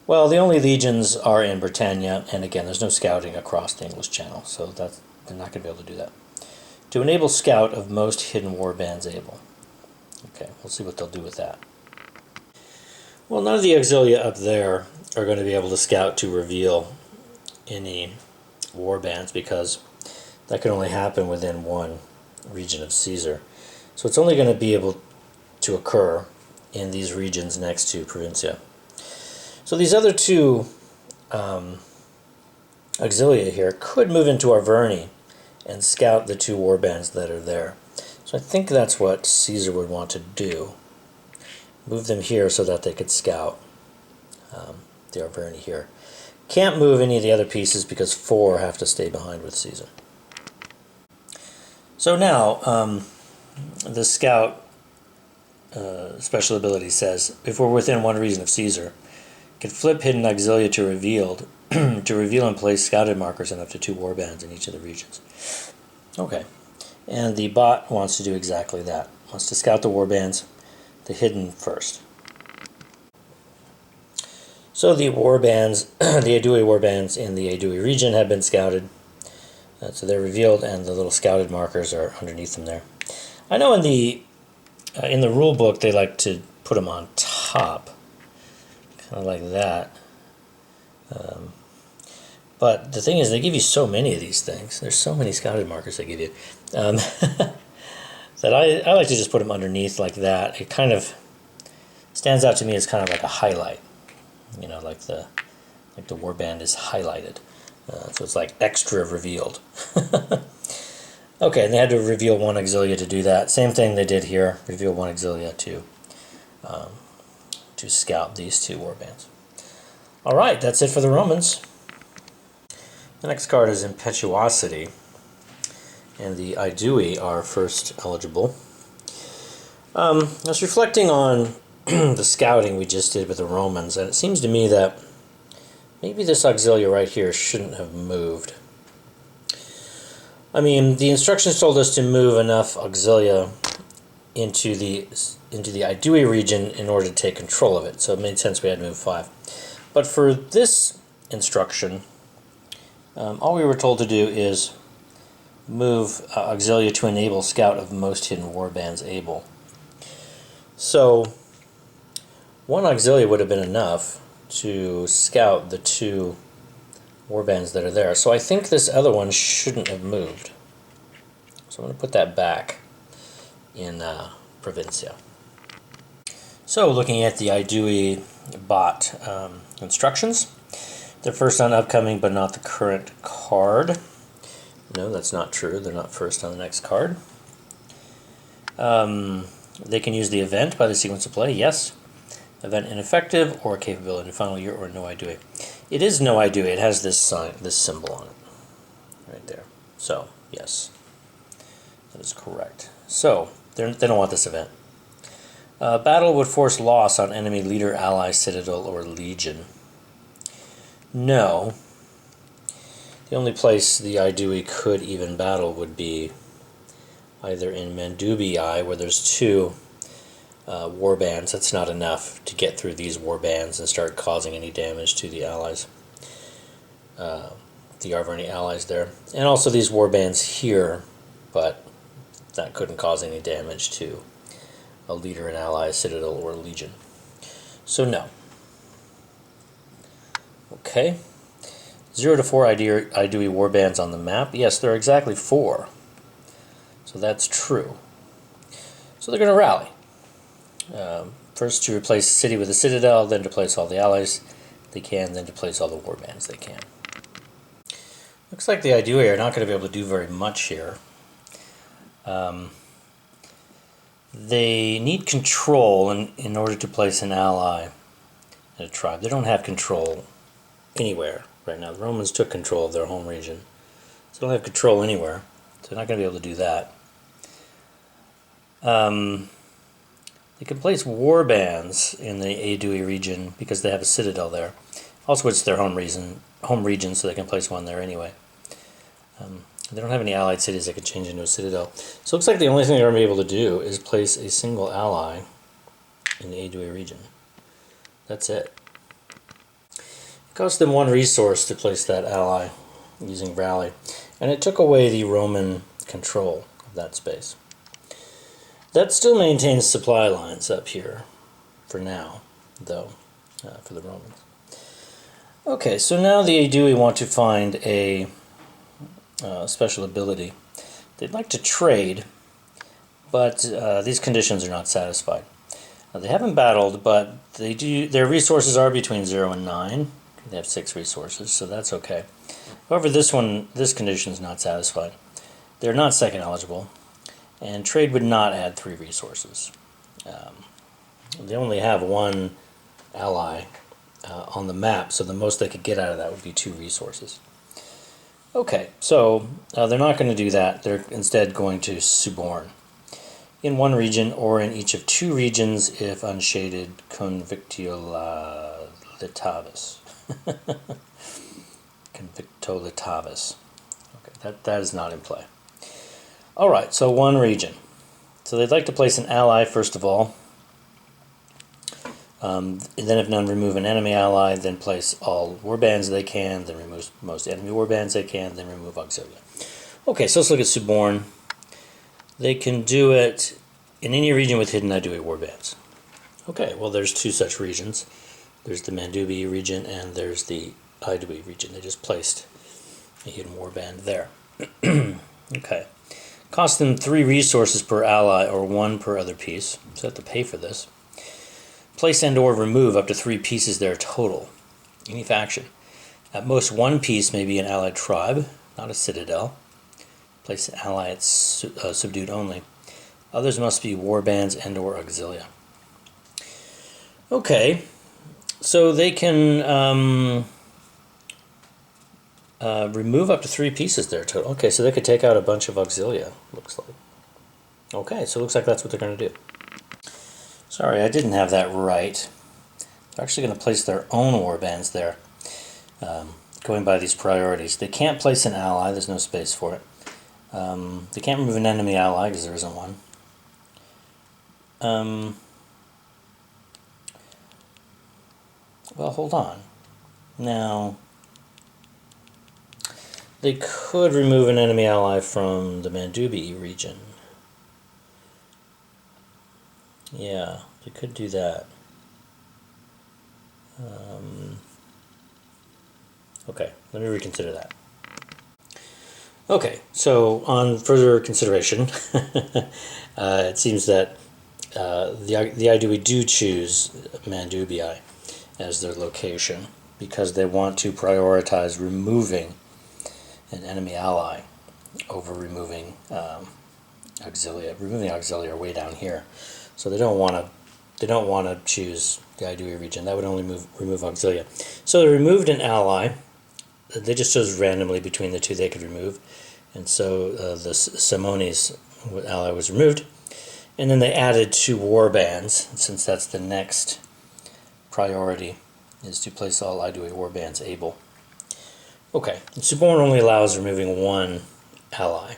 Well, the only legions are in Britannia, and again, there's no scouting across the English Channel, so they're not going to be able to do that. To enable scout of most hidden warbands able. Okay, we'll see what they'll do with that. Well, none of the Auxilia up there are going to be able to scout to reveal any warbands, because that can only happen within one region of Caesar. So it's only going to be able to occur in these regions next to Provincia. So these other two auxilia here could move into Arverni and scout the two warbands that are there. So I think that's what Caesar would want to do. Move them here so that they could scout the Arverni here. Can't move any of the other pieces because 4 have to stay behind with Caesar. So now, the scout special ability says, if we're within 1 region of Caesar, can flip hidden auxilia to revealed, to reveal and place scouted markers in up to 2 warbands in each of the regions. Okay, and the bot wants to do exactly that. Wants to scout the warbands, the hidden first. So the warbands, the Aedui warbands in the Aedui region have been scouted. So they're revealed, and the little scouted markers are underneath them there. I know in the rule book they like to put them on top, kind of like that. But the thing is, they give you so many of these things. There's so many scouted markers they give you that I like to just put them underneath like that. It kind of stands out to me as kind of like a highlight. You know, like the warband is highlighted. So it's like extra revealed. Okay, and they had to reveal 1 auxilia to do that. Same thing they did here. Reveal 1 auxilia to scout these 2 warbands. All right, that's it for the Romans. The next card is Impetuosity, and the Aedui are first eligible. I was reflecting on the scouting we just did with the Romans, and it seems to me that maybe this auxilia right here shouldn't have moved. I mean, the instructions told us to move enough auxilia into the Aedui region in order to take control of it, so it made sense we had to move 5. But for this instruction, all we were told to do is move auxilia to enable scout of most hidden warbands able. So 1 auxilia would have been enough to scout the 2 warbands that are there. So I think this other one shouldn't have moved. So I'm going to put that back in Provincia. So looking at the Aedui bot instructions, they're first on upcoming but not the current card. No, that's not true. They're not first on the next card. They can use the event by the sequence of play, yes. Event ineffective or capability in final year or no Aedui. It is no Aedui. It has this sign, this symbol on it, right there. So yes, that is correct. So they don't want this event. Battle would force loss on enemy leader, ally, citadel, or legion. No. The only place the Aedui could even battle would be either in Mandubii, where there's 2 warbands. That's not enough to get through these warbands and start causing any damage to the allies, the Arverni allies there. And also these warbands here, but that couldn't cause any damage to a leader, an ally, citadel, or legion. So no. Okay. 0 to 4 Aedui warbands on the map. Yes, there are exactly 4. So that's true. So they're going to rally. First to replace the city with a citadel, then to place all the allies they can, then to place all the warbands they can. Looks like the Aedui are not going to be able to do very much here. They need control in order to place an ally in a tribe. They don't have control anywhere right now. The Romans took control of their home region. So they don't have control anywhere. So they're not going to be able to do that. They can place warbands in the Aedui region because they have a citadel there. Also, it's their home region, so they can place one there anyway. They don't have any allied cities that could change into a citadel. So it looks like the only thing they're going to be able to do is place a single ally in the Aedui region. That's it. It cost them 1 resource to place that ally using rally, and it took away the Roman control of that space. That still maintains supply lines up here for now, though, for the Romans. Okay, so now the Aedui want to find a special ability. They'd like to trade, but these conditions are not satisfied. They haven't battled, but they do. Their resources are between 0 and 9. They have 6 resources, so that's okay. However, this condition is not satisfied. They're not second eligible, and trade would not add 3 resources. They only have 1 ally on the map, so the most they could get out of that would be 2 resources. Okay, so they're not going to do that. They're instead going to suborn in 1 region or in each of 2 regions if unshaded convictolitavis. Convictolitavis. Okay, that is not in play. All right, so 1 region. So they'd like to place an ally first of all. And then if none, remove an enemy ally, then place all warbands they can, then remove most enemy warbands they can, then remove auxilia. Okay, so let's look at suborn. They can do it in any region with hidden Idui warbands. Okay, well there's 2 such regions. There's the Mandubi region and there's the Idui region. They just placed a hidden warband there. Okay. Cost them 3 resources per ally or 1 per other piece. So they have to pay for this. Place and or remove up to 3 pieces there total. Any faction. At most 1 piece may be an allied tribe, not a citadel. Place an ally at subdued only. Others must be warbands and or auxilia. Okay, so they can remove up to 3 pieces there total. Okay, so they could take out a bunch of auxilia, looks like. Okay, so it looks like that's what they're going to do. Sorry, I didn't have that right. They're actually going to place their own warbands there, going by these priorities. They can't place an ally, there's no space for it. They can't remove an enemy ally because there isn't one. Well, hold on. Now, they could remove an enemy ally from the Mandubi region. Yeah, they could do that. Okay, let me reconsider that. Okay, so on further consideration, it seems that the Idui do choose Mandubii as their location because they want to prioritize removing an enemy ally over removing auxilia. Removing auxilia are way down here, so they don't want to choose the Idui region. That would only remove auxilia. So they removed an ally. They just chose randomly between the 2 they could remove, and so the Simone's ally was removed, and then they added 2 warbands, since that's the next priority, is to place all Idui warbands able. Okay, and suborn only allows removing 1 ally,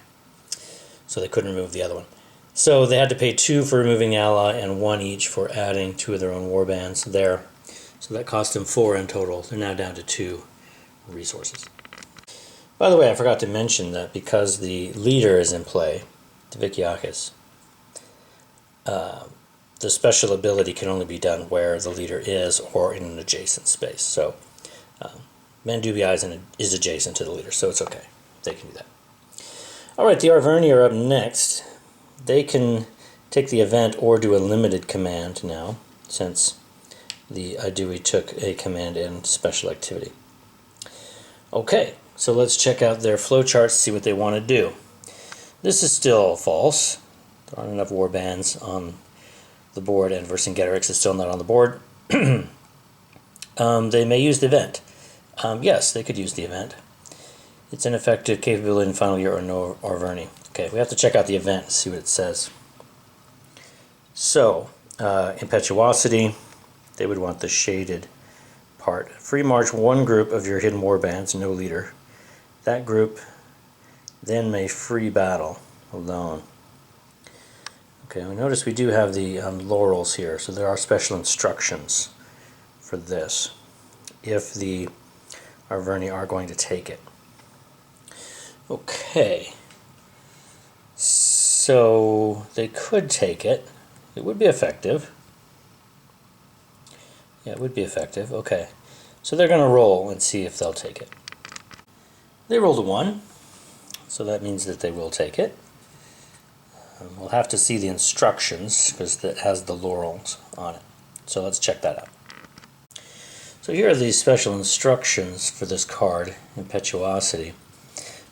so they couldn't remove the other one. So they had to pay 2 for removing the ally and 1 each for adding 2 of their own warbands there. So that cost them 4 in total. They're now down to 2 resources. By the way, I forgot to mention that because the leader is in play, Tvikiakis, the special ability can only be done where the leader is or in an adjacent space. So Mandubii is adjacent to the leader, so it's okay. They can do that. Alright, the Arverni are up next. They can take the event or do a limited command now, since the Idui took a command in special activity. Okay, so let's check out their flowcharts, see what they want to do. This is still false. There aren't enough warbands on the board, and Vercingetorix is still not on the board. They may use the event. Yes, they could use the event. It's an effective capability in final year or no Arverni. Okay, we have to check out the event and see what it says. So, impetuosity, they would want the shaded part. Free march 1 group of your hidden warbands, no leader. That group then may free battle alone. Okay, we notice we do have the laurels here, so there are special instructions for this if the Arverni are going to take it. Okay, so they could take it. It would be effective. Yeah, it would be effective. Okay, so they're going to roll and see if they'll take it. They rolled a 1, so that means that they will take it. We'll have to see the instructions because it has the laurels on it. So let's check that out. So here are the special instructions for this card, Impetuosity.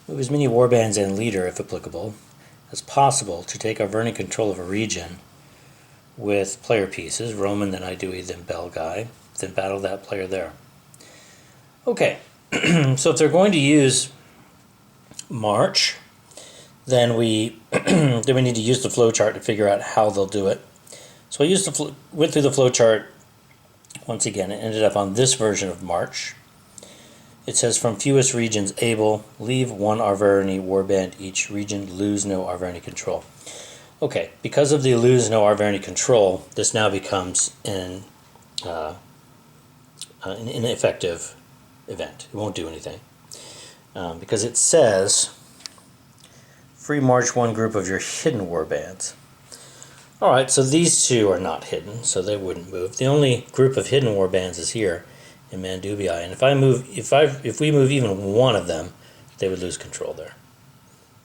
Move as many warbands and leader, if applicable, as possible to take Arverni control of a region with player pieces, Roman, then Aedui, then Belgae, then battle that player there. Okay, so if they're going to use March, then we need to use the flowchart to figure out how they'll do it. So I went through the flowchart once again. It ended up on this version of March. It says from fewest regions able, leave one Arverni warband each region, lose no Arverni control. Okay, because of the lose no Arverni control, this now becomes an ineffective event. It won't do anything. Because it says free march one group of your hidden warbands. Alright, so these two are not hidden, so they wouldn't move. The only group of hidden warbands is here in Mandubii, and if we move even one of them, they would lose control there.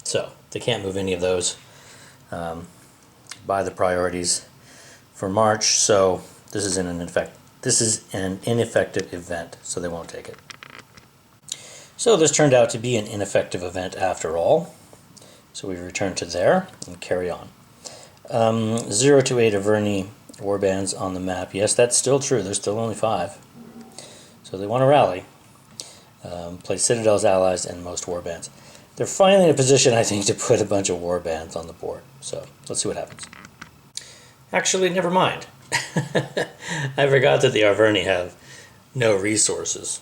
So they can't move any of those by the priorities for March, so this is an ineffective event, so they won't take it. So this turned out to be an ineffective event after all. So we return to there and carry on. 0 to 8 Arverni warbands on the map. Yes, that's still true. There's still only 5. So they want to rally. Play Citadel's allies and most warbands. They're finally in a position, I think, to put a bunch of warbands on the board. So let's see what happens. Actually, never mind. I forgot that the Arverni have no resources.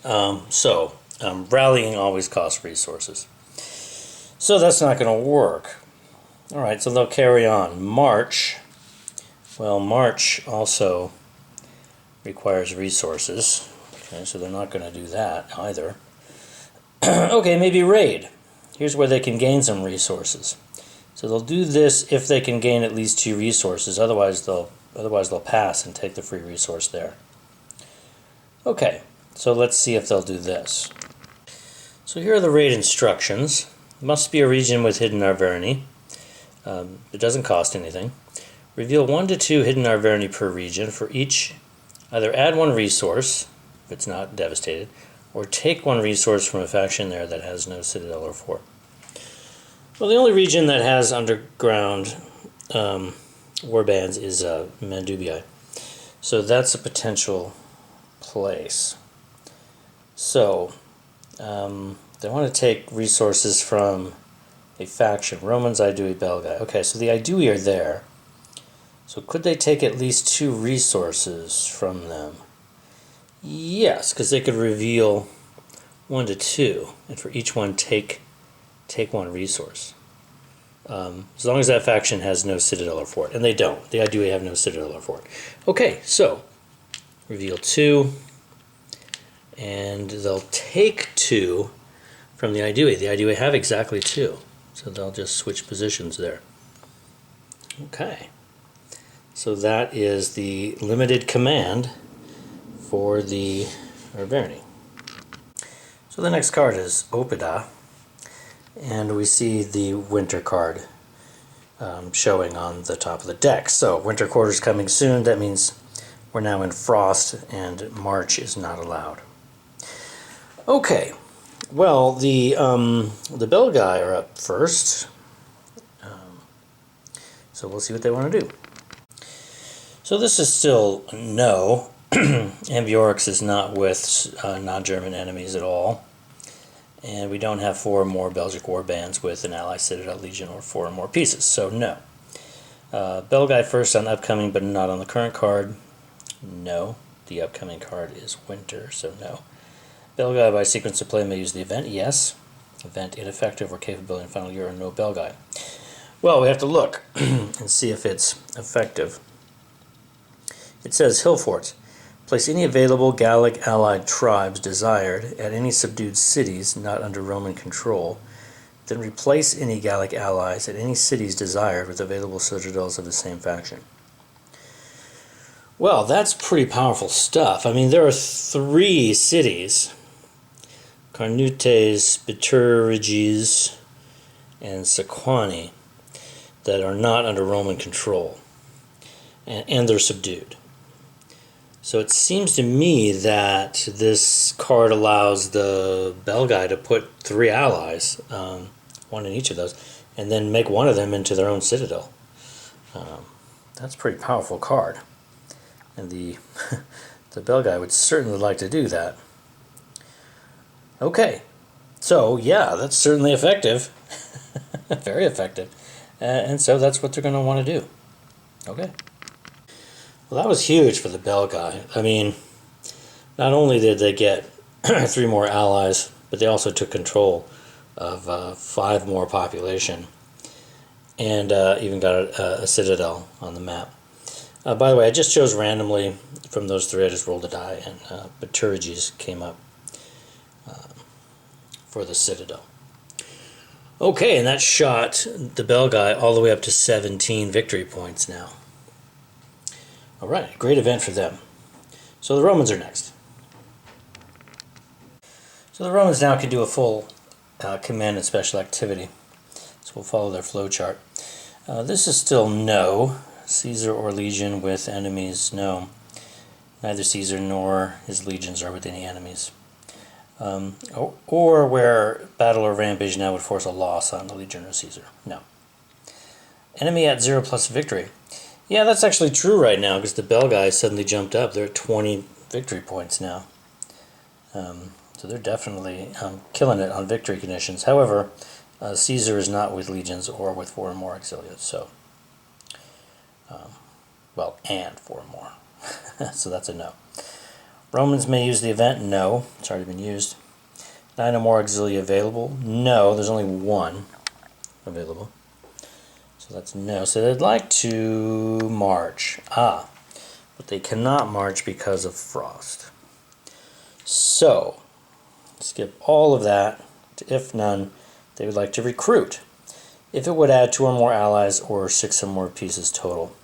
Rallying always costs resources. So that's not going to work. Alright, so they'll carry on. March. Well, March also requires resources. Okay, so they're not going to do that either. Okay, maybe raid. Here's where they can gain some resources. So they'll do this if they can gain at least 2 resources. Otherwise they'll pass and take the free resource there. Okay, so let's see if they'll do this. So here are the raid instructions. Must be a region with hidden Arverni. It doesn't cost anything. Reveal 1 to 2 hidden Arverni per region. For each, either add 1 resource, if it's not devastated, or take 1 resource from a faction there that has no citadel or fort. Well, the only region that has underground warbands is Mandubii. So that's a potential place. So they want to take resources from a faction. Romans, Aedui, Belgae. Okay, so the Aedui are there. So could they take at least 2 resources from them? Yes, because they could reveal 1 to 2, and for each one take 1 resource. As long as that faction has no citadel or fort, and they don't. The Aedui have no citadel or fort. Okay, so reveal 2, and they'll take 2 from the Aedui. The Aedui have exactly 2, so they'll just switch positions there. Okay, so that is the limited command for the Arverni. So the next card is Opida, and we see the winter card showing on the top of the deck. So winter quarters coming soon. That means we're now in frost and March is not allowed. Okay, well the Belgae are up first, so we'll see what they want to do. So this is still no. Ambiorix is not with non-German enemies at all. And we don't have 4 or more Belgic warbands with an ally citadel, legion, or 4 or more pieces, so no. Belgae first on upcoming, but not on the current card. No. The upcoming card is winter, so no. Belgae by sequence of play may use the event, yes. Event ineffective or capability in final year, no Belgae. Well, we have to look and see if it's effective. It says hill forts. Place any available Gallic allied tribes desired at any subdued cities not under Roman control. Then replace any Gallic allies at any cities desired with available citadels of the same faction. Well, that's pretty powerful stuff. I mean, there are 3 cities. Carnutes, Bituriges, and Sequani. that are not under Roman control, and they're subdued. So it seems to me that this card allows the Belgae to put 3 allies, one in each of those, and then make one of them into their own citadel. That's a pretty powerful card, and the the Belgae would certainly like to do that. Okay, so yeah, that's certainly effective, very effective, and so that's what they're going to want to do. Okay. Well, that was huge for the Belgae. I mean, not only did they get 3 more allies, but they also took control of 5 more population, and even got a citadel on the map. By the way, I just chose randomly from those 3. I just rolled a die, and Baturges came up for the citadel. Okay, and that shot the Belgae all the way up to 17 victory points now. All right, great event for them. So the Romans are next. So the Romans now can do a full command and special activity. So we'll follow their flow chart. This is still no. Caesar or legion with enemies, no. Neither Caesar nor his legions are with any enemies. Or where battle or rampage now would force a loss on the legion or Caesar, no. Enemy at 0 plus victory. Yeah, that's actually true right now because the Belgae suddenly jumped up. They're at 20 victory points now. So they're definitely killing it on victory conditions. However, Caesar is not with legions or with 4 or more auxiliaries. So, well, and 4 or more. So that's a no. Romans may use the event. No, it's already been used. 9 or more auxilia available. No, there's only 1 available. So that's no. So they'd like to march. But they cannot march because of frost. So, skip all of that to if none. They would like to recruit. If it would add 2 or more allies or 6 or more pieces total.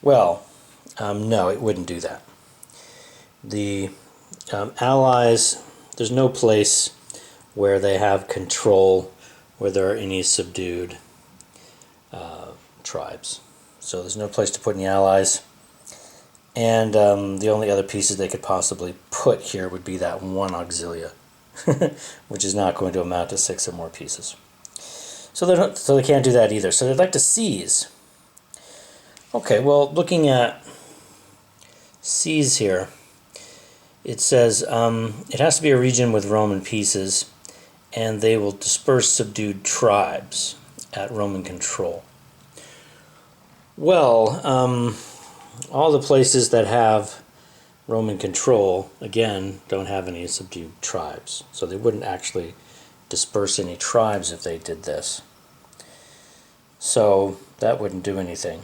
Well, no, it wouldn't do that. The allies, there's no place where they have control, where there are any subdued tribes. So there's no place to put any allies. And the only other pieces they could possibly put here would be that 1 auxilia, which is not going to amount to 6 or more pieces. So they can't do that either. So they'd like to seize. Okay, well, looking at seize here, it says it has to be a region with Roman pieces, and they will disperse subdued tribes at Roman control. Well, all the places that have Roman control, again, don't have any subdued tribes. So they wouldn't actually disperse any tribes if they did this. So that wouldn't do anything.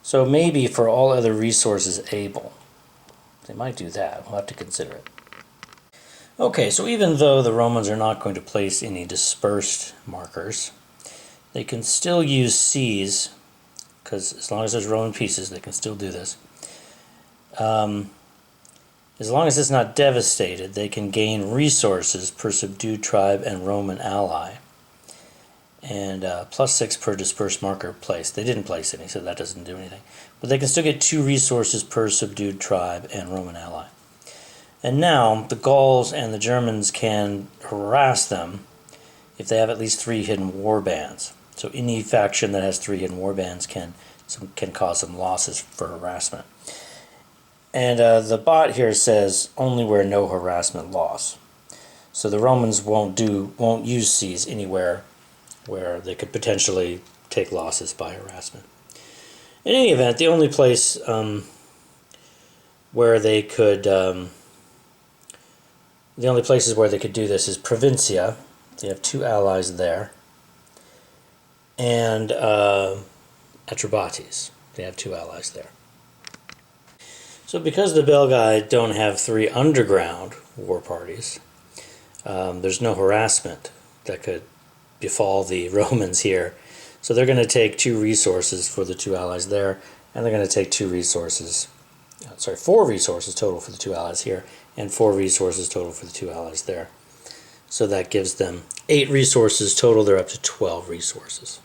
So maybe for all other resources able, they might do that. We'll have to consider it. Okay, so even though the Romans are not going to place any dispersed markers, they can still use seize, because as long as there's Roman pieces, they can still do this. As long as it's not devastated, they can gain resources per subdued tribe and Roman ally. And +6 per dispersed marker placed. They didn't place any, so that doesn't do anything. But they can still get 2 resources per subdued tribe and Roman ally. And now the Gauls and the Germans can harass them if they have at least 3 hidden war bands. So any faction that has 3 hidden war bands can cause some losses for harassment. And the bot here says only where no harassment loss. So the Romans won't use seize anywhere where they could potentially take losses by harassment. In any event, the only place where they could the only places where they could do this is Provincia. They have 2 allies there. And Atrebates. They have 2 allies there. So because the Belgae don't have 3 underground war parties, there's no harassment that could befall the Romans here. So they're going to take 2 resources for the 2 allies there, and they're going to take 4 resources total for the 2 allies here, and 4 resources total for the 2 allies there. So that gives them 8 resources total, they're up to 12 resources.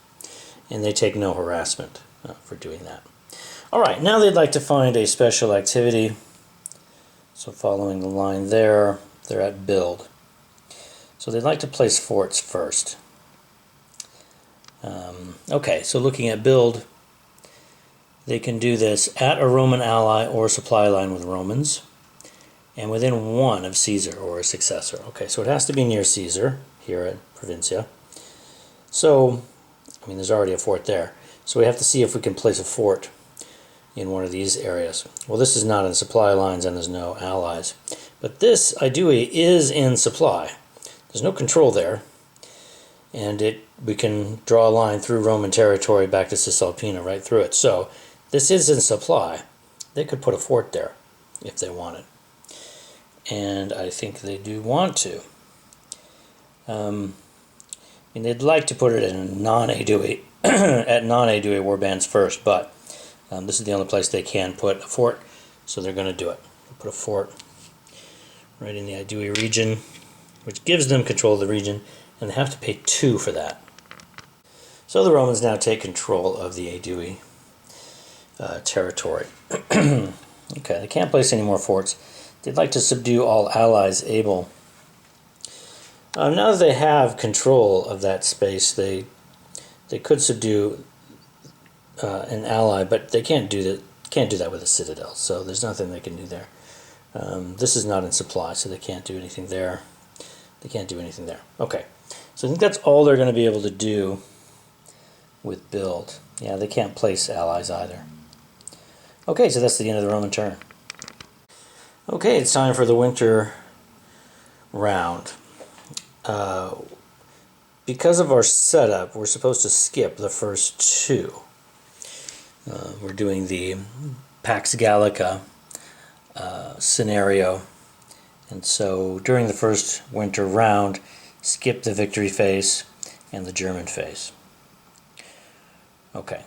And they take no harassment for doing that. Alright, now they'd like to find a special activity. So following the line there, they're at build. So they'd like to place forts first. Okay, so looking at build, they can do this at a Roman ally or supply line with Romans, and within 1 of Caesar or a successor. Okay, so it has to be near Caesar, here at Provincia. So, I mean, there's already a fort there. So we have to see if we can place a fort in one of these areas. Well, this is not in supply lines and there's no allies. But this, Aedui, is in supply. There's no control there. And we can draw a line through Roman territory back to Cisalpina, right through it. So this is in supply. They could put a fort there if they wanted. And I think they do want to. I mean, they'd like to put it in non-Aedui, at non-Aedui warbands first, but this is the only place they can put a fort, so they're going to do it. Put a fort right in the Aedui region, which gives them control of the region, and they have to pay 2 for that. So the Romans now take control of the Aedui territory. Okay, they can't place any more forts. They'd like to subdue all allies able. Now that they have control of that space, they could subdue an ally, but they can't do that with a citadel. So there's nothing they can do there. This is not in supply, so they can't do anything there. They can't do anything there. Okay, so I think that's all they're going to be able to do with build. Yeah, they can't place allies either. Okay, so that's the end of the Roman turn. Okay, it's time for the winter round. Because of our setup, we're supposed to skip the first 2. We're doing the Pax Gallica scenario, and so during the first winter round, skip the victory phase and the German phase. Okay.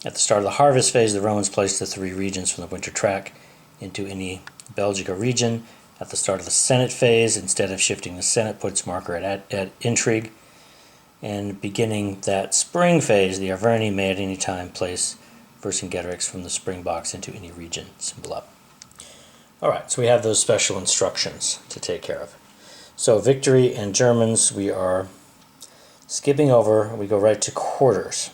At the start of the harvest phase, the Romans placed the 3 regions from the winter track into any Belgica region. At the start of the Senate phase, instead of shifting the Senate, put its marker at intrigue. And beginning that spring phase, the Arverni may at any time place Vercingetorix from the spring box into any region, symbol up. Alright, so we have those special instructions to take care of. So victory and Germans we are skipping over. We go right to quarters.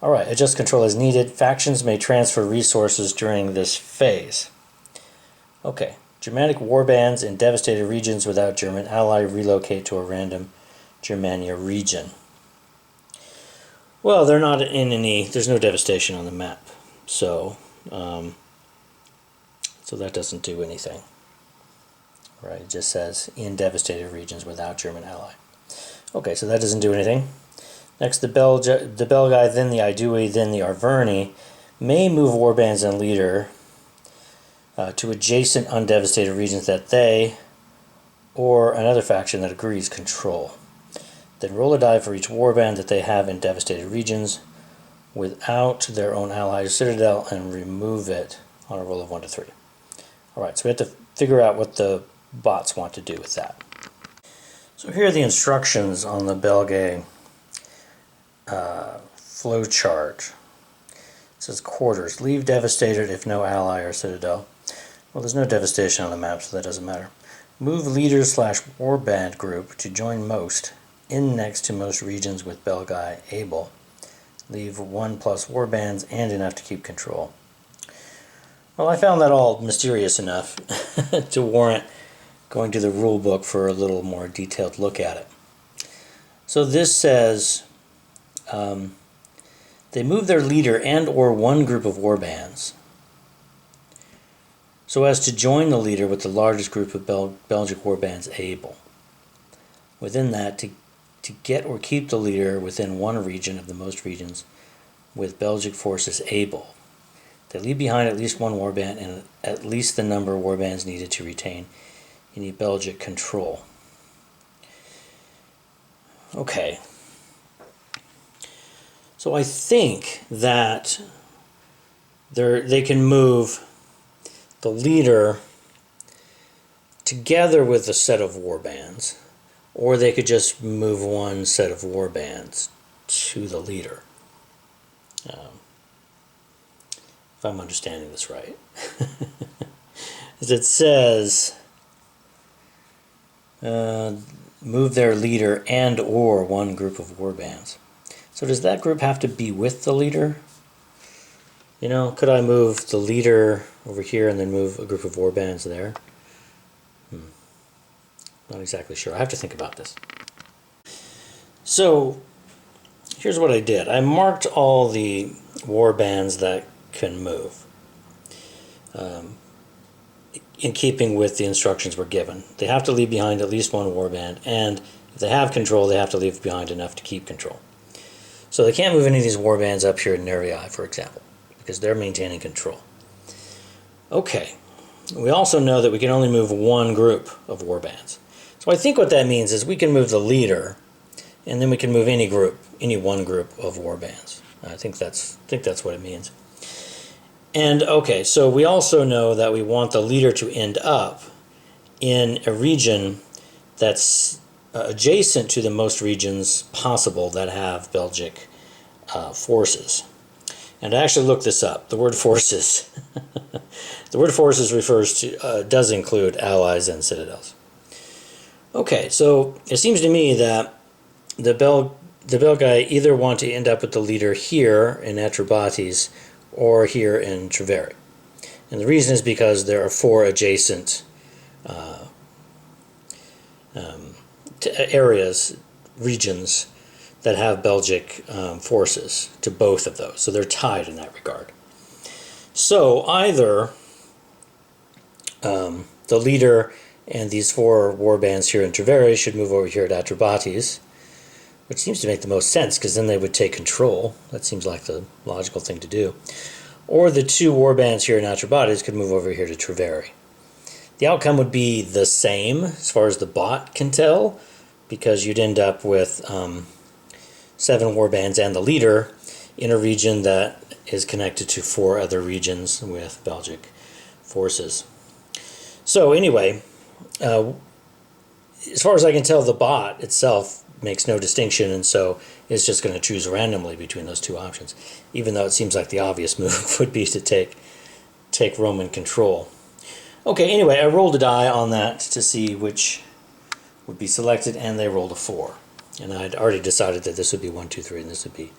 Alright, adjust control as needed. Factions may transfer resources during this phase. Okay, Germanic warbands in devastated regions without German ally relocate to a random Germania region. Well, they're not in any, there's no devastation on the map, so that doesn't do anything. Right, it just says in devastated regions without German ally. Okay, so that doesn't do anything. Next, the Belgae, then the Aedui, then the Arverni may move warbands and leader to adjacent undevastated regions that they or another faction that agrees control. Then roll a die for each warband that they have in devastated regions without their own ally or citadel and remove it on a roll of 1 to 3. Alright, so we have to figure out what the bots want to do with that. So here are the instructions on the Belgae flow chart. It says quarters. Leave devastated if no ally or citadel. Well, there's no devastation on the map, so that doesn't matter. Move leader / warband group to join most in next to most regions with Belgae able. Leave 1+ warbands and enough to keep control. Well, I found that all mysterious enough to warrant going to the rule book for a little more detailed look at it. So this says they move their leader and or one group of warbands so as to join the leader with the largest group of Belgic warbands able. Within that, to get or keep the leader within one region of the most regions with Belgic forces able. They leave behind at least one warband and at least the number of warbands needed to retain any Belgic control. Okay. So I think that they can move the leader together with a set of warbands, or they could just move one set of warbands to the leader. If I'm understanding this right. As it says, move their leader and or one group of warbands. So does that group have to be with the leader? You know, could I move the leader over here and then move a group of warbands there? Not exactly sure. I have to think about this. So here's what I did. I marked all the warbands that can move, in keeping with the instructions we're given. They have to leave behind at least one warband, and if they have control, they have to leave behind enough to keep control. So they can't move any of these warbands up here in Nullitaire, for example, because they're maintaining control. Okay, we also know that we can only move one group of warbands. So I think what that means is we can move the leader, and then we can move any one group of warbands. I think that's what it means. And okay, so we also know that we want the leader to end up in a region that's adjacent to the most regions possible that have Belgic forces. And I actually looked this up. The word forces, the word forces refers to does include allies and citadels. Okay, so it seems to me that the Belgae either want to end up with the leader here in Atrebates or here in Treveri. And the reason is because there are 4 adjacent areas, regions, that have Belgic forces to both of those. So they're tied in that regard. So either the leader and these 4 warbands here in Treveri should move over here at Atrebates, which seems to make the most sense because then they would take control. That seems like the logical thing to do. Or the 2 warbands here in Atrebates could move over here to Treveri. The outcome would be the same as far as the bot can tell, because you'd end up with 7 warbands and the leader in a region that is connected to 4 other regions with Belgic forces. So anyway, as far as I can tell, the bot itself makes no distinction, and so it's just going to choose randomly between those 2 options, even though it seems like the obvious move would be to take Roman control. Okay, anyway, I rolled a die on that to see which would be selected, and they rolled a 4. And I'd already decided that this would be 1, 2, 3, and this would be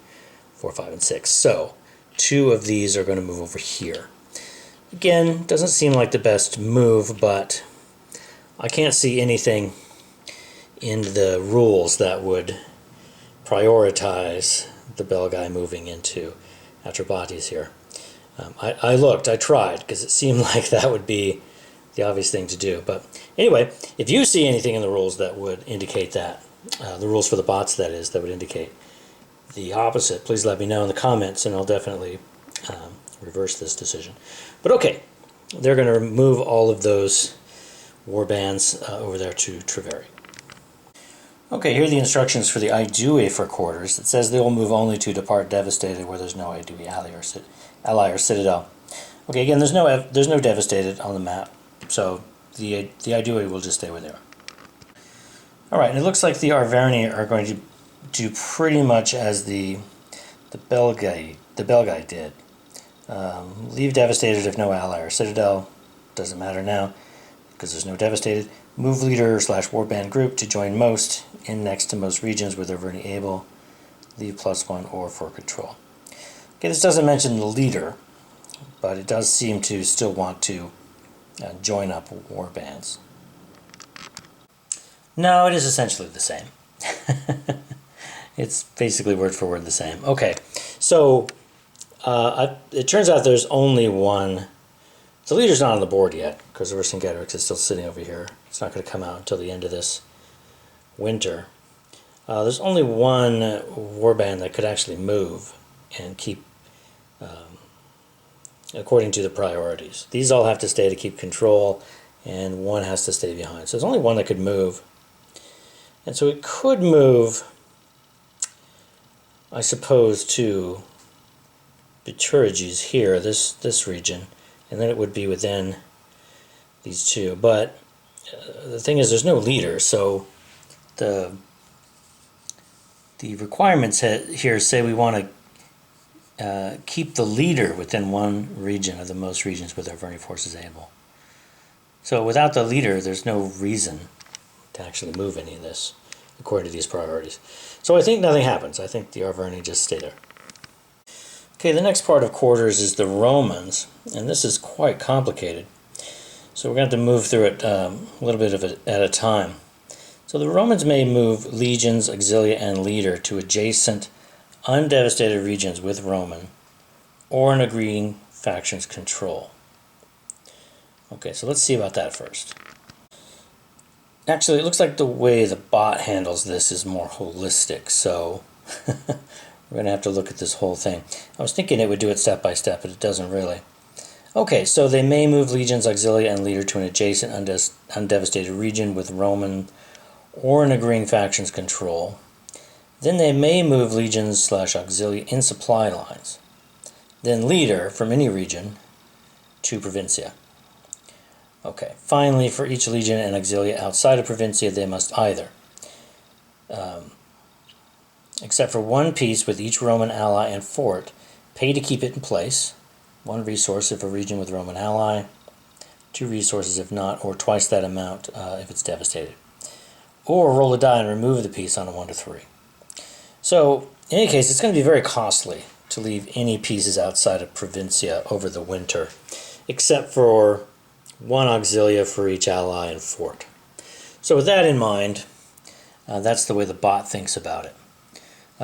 4, 5, and 6. So 2 of these are going to move over here. Again, doesn't seem like the best move, but I can't see anything in the rules that would prioritize the Belgae moving into Atrebates here. I tried, because it seemed like that would be the obvious thing to do. But anyway, if you see anything in the rules that would indicate that, the rules for the bots, that is, that would indicate the opposite, please let me know in the comments, and I'll definitely reverse this decision. But okay, they're going to move all of those warbands over there to Treveri. Okay, here are the instructions for the Aedui for quarters. It says they will move only to depart devastated where there's no Aedui ally or citadel. Okay, again, there's no devastated on the map, so the Aedui will just stay where they are. All right, and it looks like the Arverni are going to do pretty much as the Belgae did. Leave devastated if no ally or citadel. Doesn't matter now because there's no devastated. Move leader / warband group to join most in next to most regions where they're very able. Leave +1 or for control. Okay, this doesn't mention the leader, but it does seem to still want to join up warbands. No, it is essentially the same. It's basically word for word the same. Okay, so it turns out there's only one. The leader's not on the board yet because Vercingetorix is still sitting over here. It's not going to come out until the end of this winter. There's only one warband that could actually move and keep according to the priorities. These all have to stay to keep control, and one has to stay behind. So there's only one that could move. And so it could move, I suppose, to Bituriges here, this region, and then it would be within these 2. But the thing is, there's no leader, so the requirements here say we want to keep the leader within one region of the most regions with Arverni forces able. So without the leader, there's no reason to actually move any of this according to these priorities. So I think nothing happens. I think the Arverni just stay there. Okay, the next part of quarters is the Romans, and this is quite complicated. So we're going to have to move through it a little bit at a time. So the Romans may move legions, auxilia, and leader to adjacent, undevastated regions with Roman or an agreeing faction's control. Okay, so let's see about that first. Actually, it looks like the way the bot handles this is more holistic, so we're going to have to look at this whole thing. I was thinking it would do it step by step, but it doesn't really. Okay, so they may move legions, auxilia, and leader to an adjacent undevastated region with Roman or an agreeing faction's control. Then they may move legions / auxilia in supply lines. Then leader from any region to Provincia. Okay, finally, for each legion and auxilia outside of Provincia, they must either, except for one piece with each Roman ally and fort, pay to keep it in place, 1 resource if a region with Roman ally, 2 resources if not, or twice that amount if it's devastated. Or roll a die and remove the piece on a 1 to 3. So, in any case, it's going to be very costly to leave any pieces outside of Provincia over the winter, except for 1 auxilia for each ally and fort. So with that in mind, that's the way the bot thinks about it.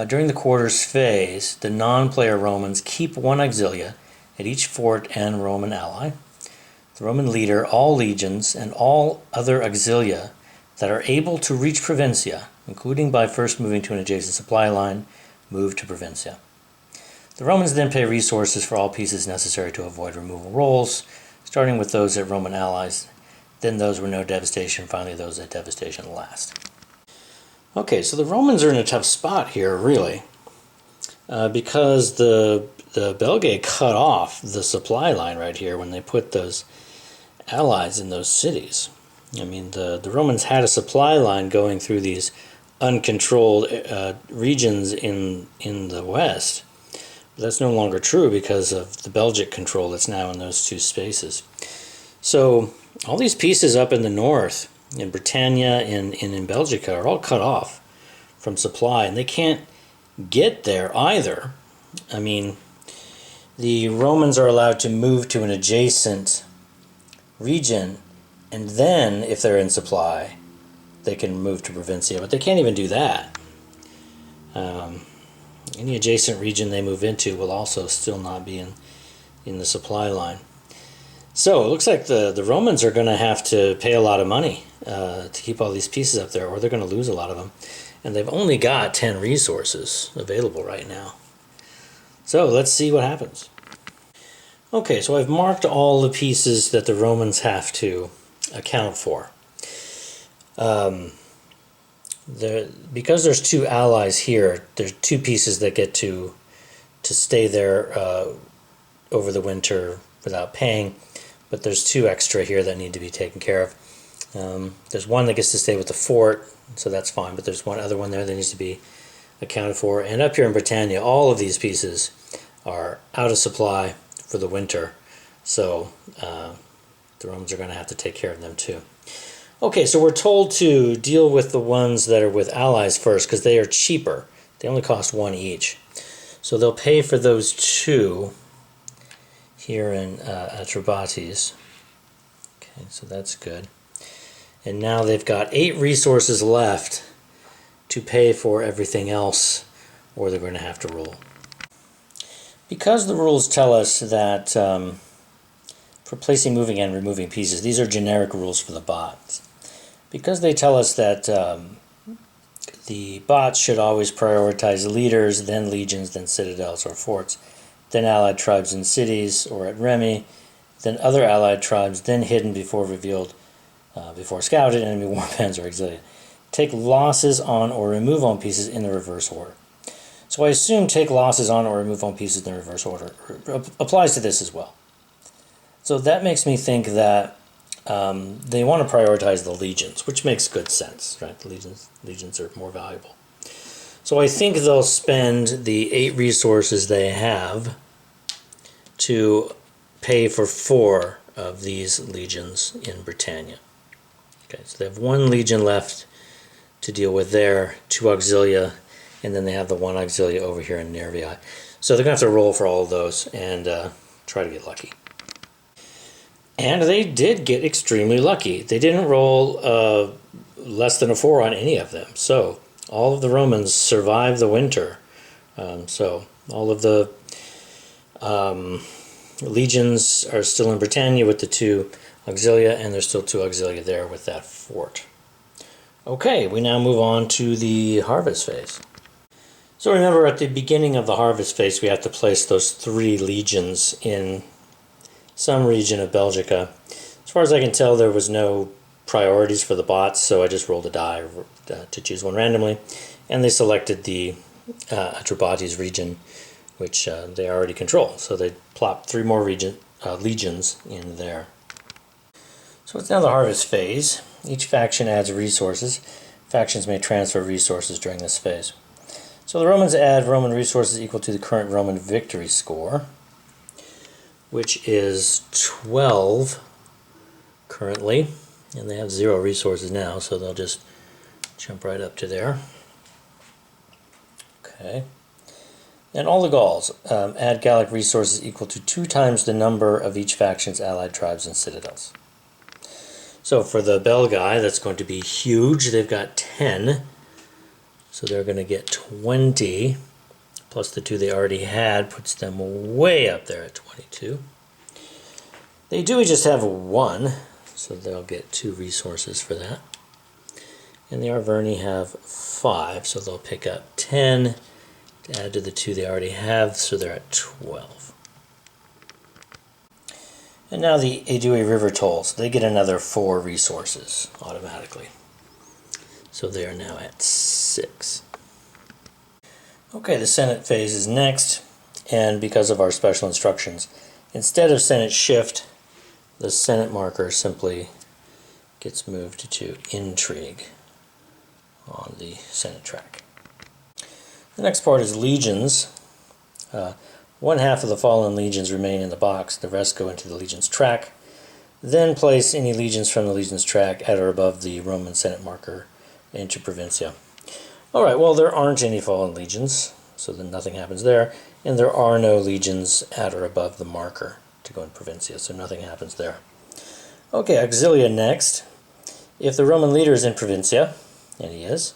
During the quarters phase, the non-player Romans keep 1 auxilia at each fort and Roman ally. The Roman leader, all legions, and all other auxilia that are able to reach Provincia, including by first moving to an adjacent supply line, move to Provincia. The Romans then pay resources for all pieces necessary to avoid removal rolls, starting with those at Roman allies, then those with no devastation, finally those at devastation last. Okay, so the Romans are in a tough spot here, really, because the Belgae cut off the supply line right here when they put those allies in those cities. I mean, the Romans had a supply line going through these uncontrolled regions in the west. But that's no longer true because of the Belgic control that's now in those 2 spaces. So all these pieces up in the north, in Britannia and in Belgica, are all cut off from supply, and they can't get there either. I mean, the Romans are allowed to move to an adjacent region, and then, if they're in supply, they can move to Provincia, but they can't even do that. Any adjacent region they move into will also still not be in the supply line. So it looks like the Romans are going to have to pay a lot of money to keep all these pieces up there, or they're going to lose a lot of them. And they've only got 10 resources available right now. So let's see what happens. Okay, so I've marked all the pieces that the Romans have to account for. Because there's 2 allies here, there's 2 pieces that get to stay there over the winter without paying, but there's 2 extra here that need to be taken care of. There's 1 that gets to stay with the fort, so that's fine, but there's 1 other one there that needs to be accounted for. And up here in Britannia, all of these pieces are out of supply for the winter, so the Romans are going to have to take care of them too. Okay, so we're told to deal with the ones that are with allies first because they are cheaper. They only cost 1 each. So they'll pay for those 2 here in Atrobates. Okay, so that's good. And now they've got 8 resources left to pay for everything else, or they're going to have to roll. Because the rules tell us that for placing, moving, and removing pieces, these are generic rules for the bots. Because they tell us that the bots should always prioritize leaders, then legions, then citadels or forts, then allied tribes and cities, or at Remy, then other allied tribes, then hidden before revealed, before scouted, enemy warbands or auxilia. Take losses on or remove on pieces in the reverse order. So I assume take losses on or remove on pieces in the reverse order applies to this as well. So that makes me think that they want to prioritize the legions, which makes good sense, right? The legions are more valuable. So I think they'll spend the 8 resources they have to pay for 4 of these legions in Britannia. Okay, so they have 1 legion left to deal with there, 2 auxilia, and then they have the 1 auxilia over here in Nervii. So they're going to have to roll for all of those and try to get lucky. And they did get extremely lucky. They didn't roll less than a 4 on any of them. So all of the Romans survived the winter. So all of the legions are still in Britannia with the 2 auxilia, and there's still 2 auxilia there with that fort. Okay, we now move on to the harvest phase. So remember, at the beginning of the harvest phase, we have to place those 3 legions in some region of Belgica. As far as I can tell, there was no priorities for the bots, so I just rolled a die to choose one randomly, and they selected the Atrebates region, which they already control. So they plopped 3 more legions in there. So it's now the harvest phase. Each faction adds resources. Factions may transfer resources during this phase. So the Romans add Roman resources equal to the current Roman victory score, which is 12 currently, and they have 0 resources now, so they'll just jump right up to there. Okay. And all the Gauls add Gallic resources equal to 2 times the number of each faction's allied tribes and citadels. So for the Belgae, that's going to be huge. They've got 10, so they're going to get 20, plus the 2 they already had puts them way up there at 22. They do just have 1, so they'll get 2 resources for that. And the Arverni have 5, so they'll pick up 10 to add to the 2 they already have, so they're at 12. And now the Aedui River tolls. They get another 4 resources automatically. So they are now at 6. Okay, the Senate phase is next, and because of our special instructions, instead of Senate shift, the Senate marker simply gets moved to intrigue on the Senate track. The next part is legions. 1/2 of the fallen legions remain in the box, the rest go into the legions track. Then place any legions from the legions track at or above the Roman Senate marker into Provincia. Alright, well there aren't any fallen legions, so then nothing happens there, and there are no legions at or above the marker to go in Provincia, so nothing happens there. Okay, Auxilia next. If the Roman leader is in Provincia, and he is,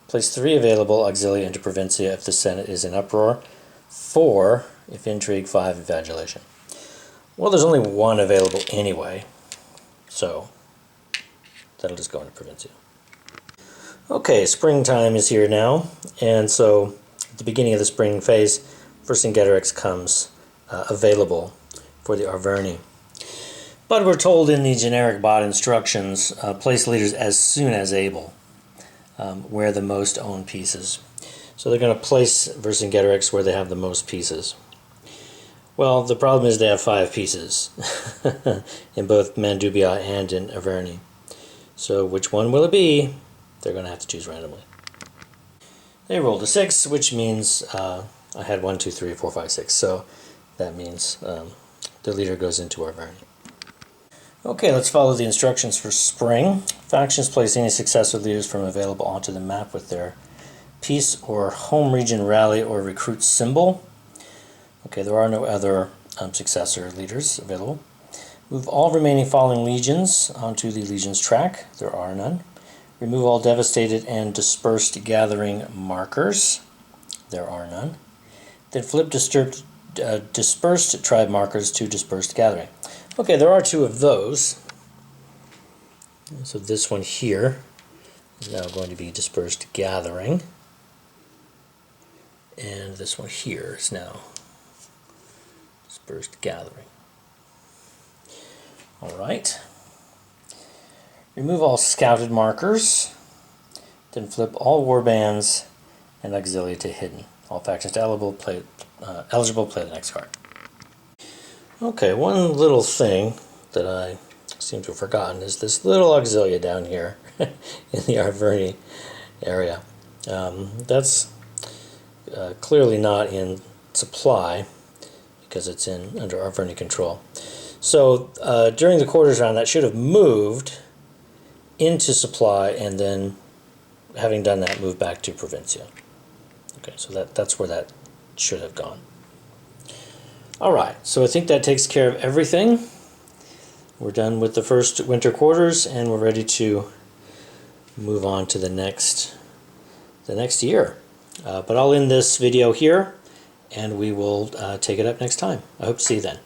place 3 available Auxilia into Provincia if the Senate is in uproar, 4 if intrigue, 5 if adulation. Well, there's only 1 available anyway, so that'll just go into Provincia. Okay, springtime is here now, and so at the beginning of the spring phase, Vercingetorix comes available for the Arverni. But we're told in the generic bot instructions, place leaders as soon as able, where the most owned pieces. So they're going to place Vercingetorix where they have the most pieces. Well, the problem is they have 5 pieces in both Mandubia and in Averni. So which one will it be? They're going to have to choose randomly. They rolled a 6, which means I had 1, 2, 3, 4, 5, 6. So that means the leader goes into Arverni. Okay, let's follow the instructions for spring. Factions place any successor leaders from available onto the map with their peace or home region rally or recruit symbol. Okay, there are no other successor leaders available. Move all remaining falling legions onto the legions track. There are none. Remove all devastated and dispersed gathering markers. There are none. Then flip dispersed tribe markers to dispersed gathering. Okay, there are 2 of those. So this one here is now going to be dispersed gathering. And this one here is now dispersed gathering. Alright. Remove all scouted markers. Then flip all warbands and auxilia to hidden. All factions eligible play the next card. Okay, one little thing that I seem to have forgotten, is this little auxilia down here in the Arverni area. That's clearly not in supply because it's under Arverni control. So during the quarters round, that should have moved into supply, and then, having done that, move back to Provincia. Okay, so that's where that should have gone. All right, so I think that takes care of everything. We're done with the first winter quarters, and we're ready to move on to the next year. But I'll end this video here, and we will take it up next time. I hope to see you then.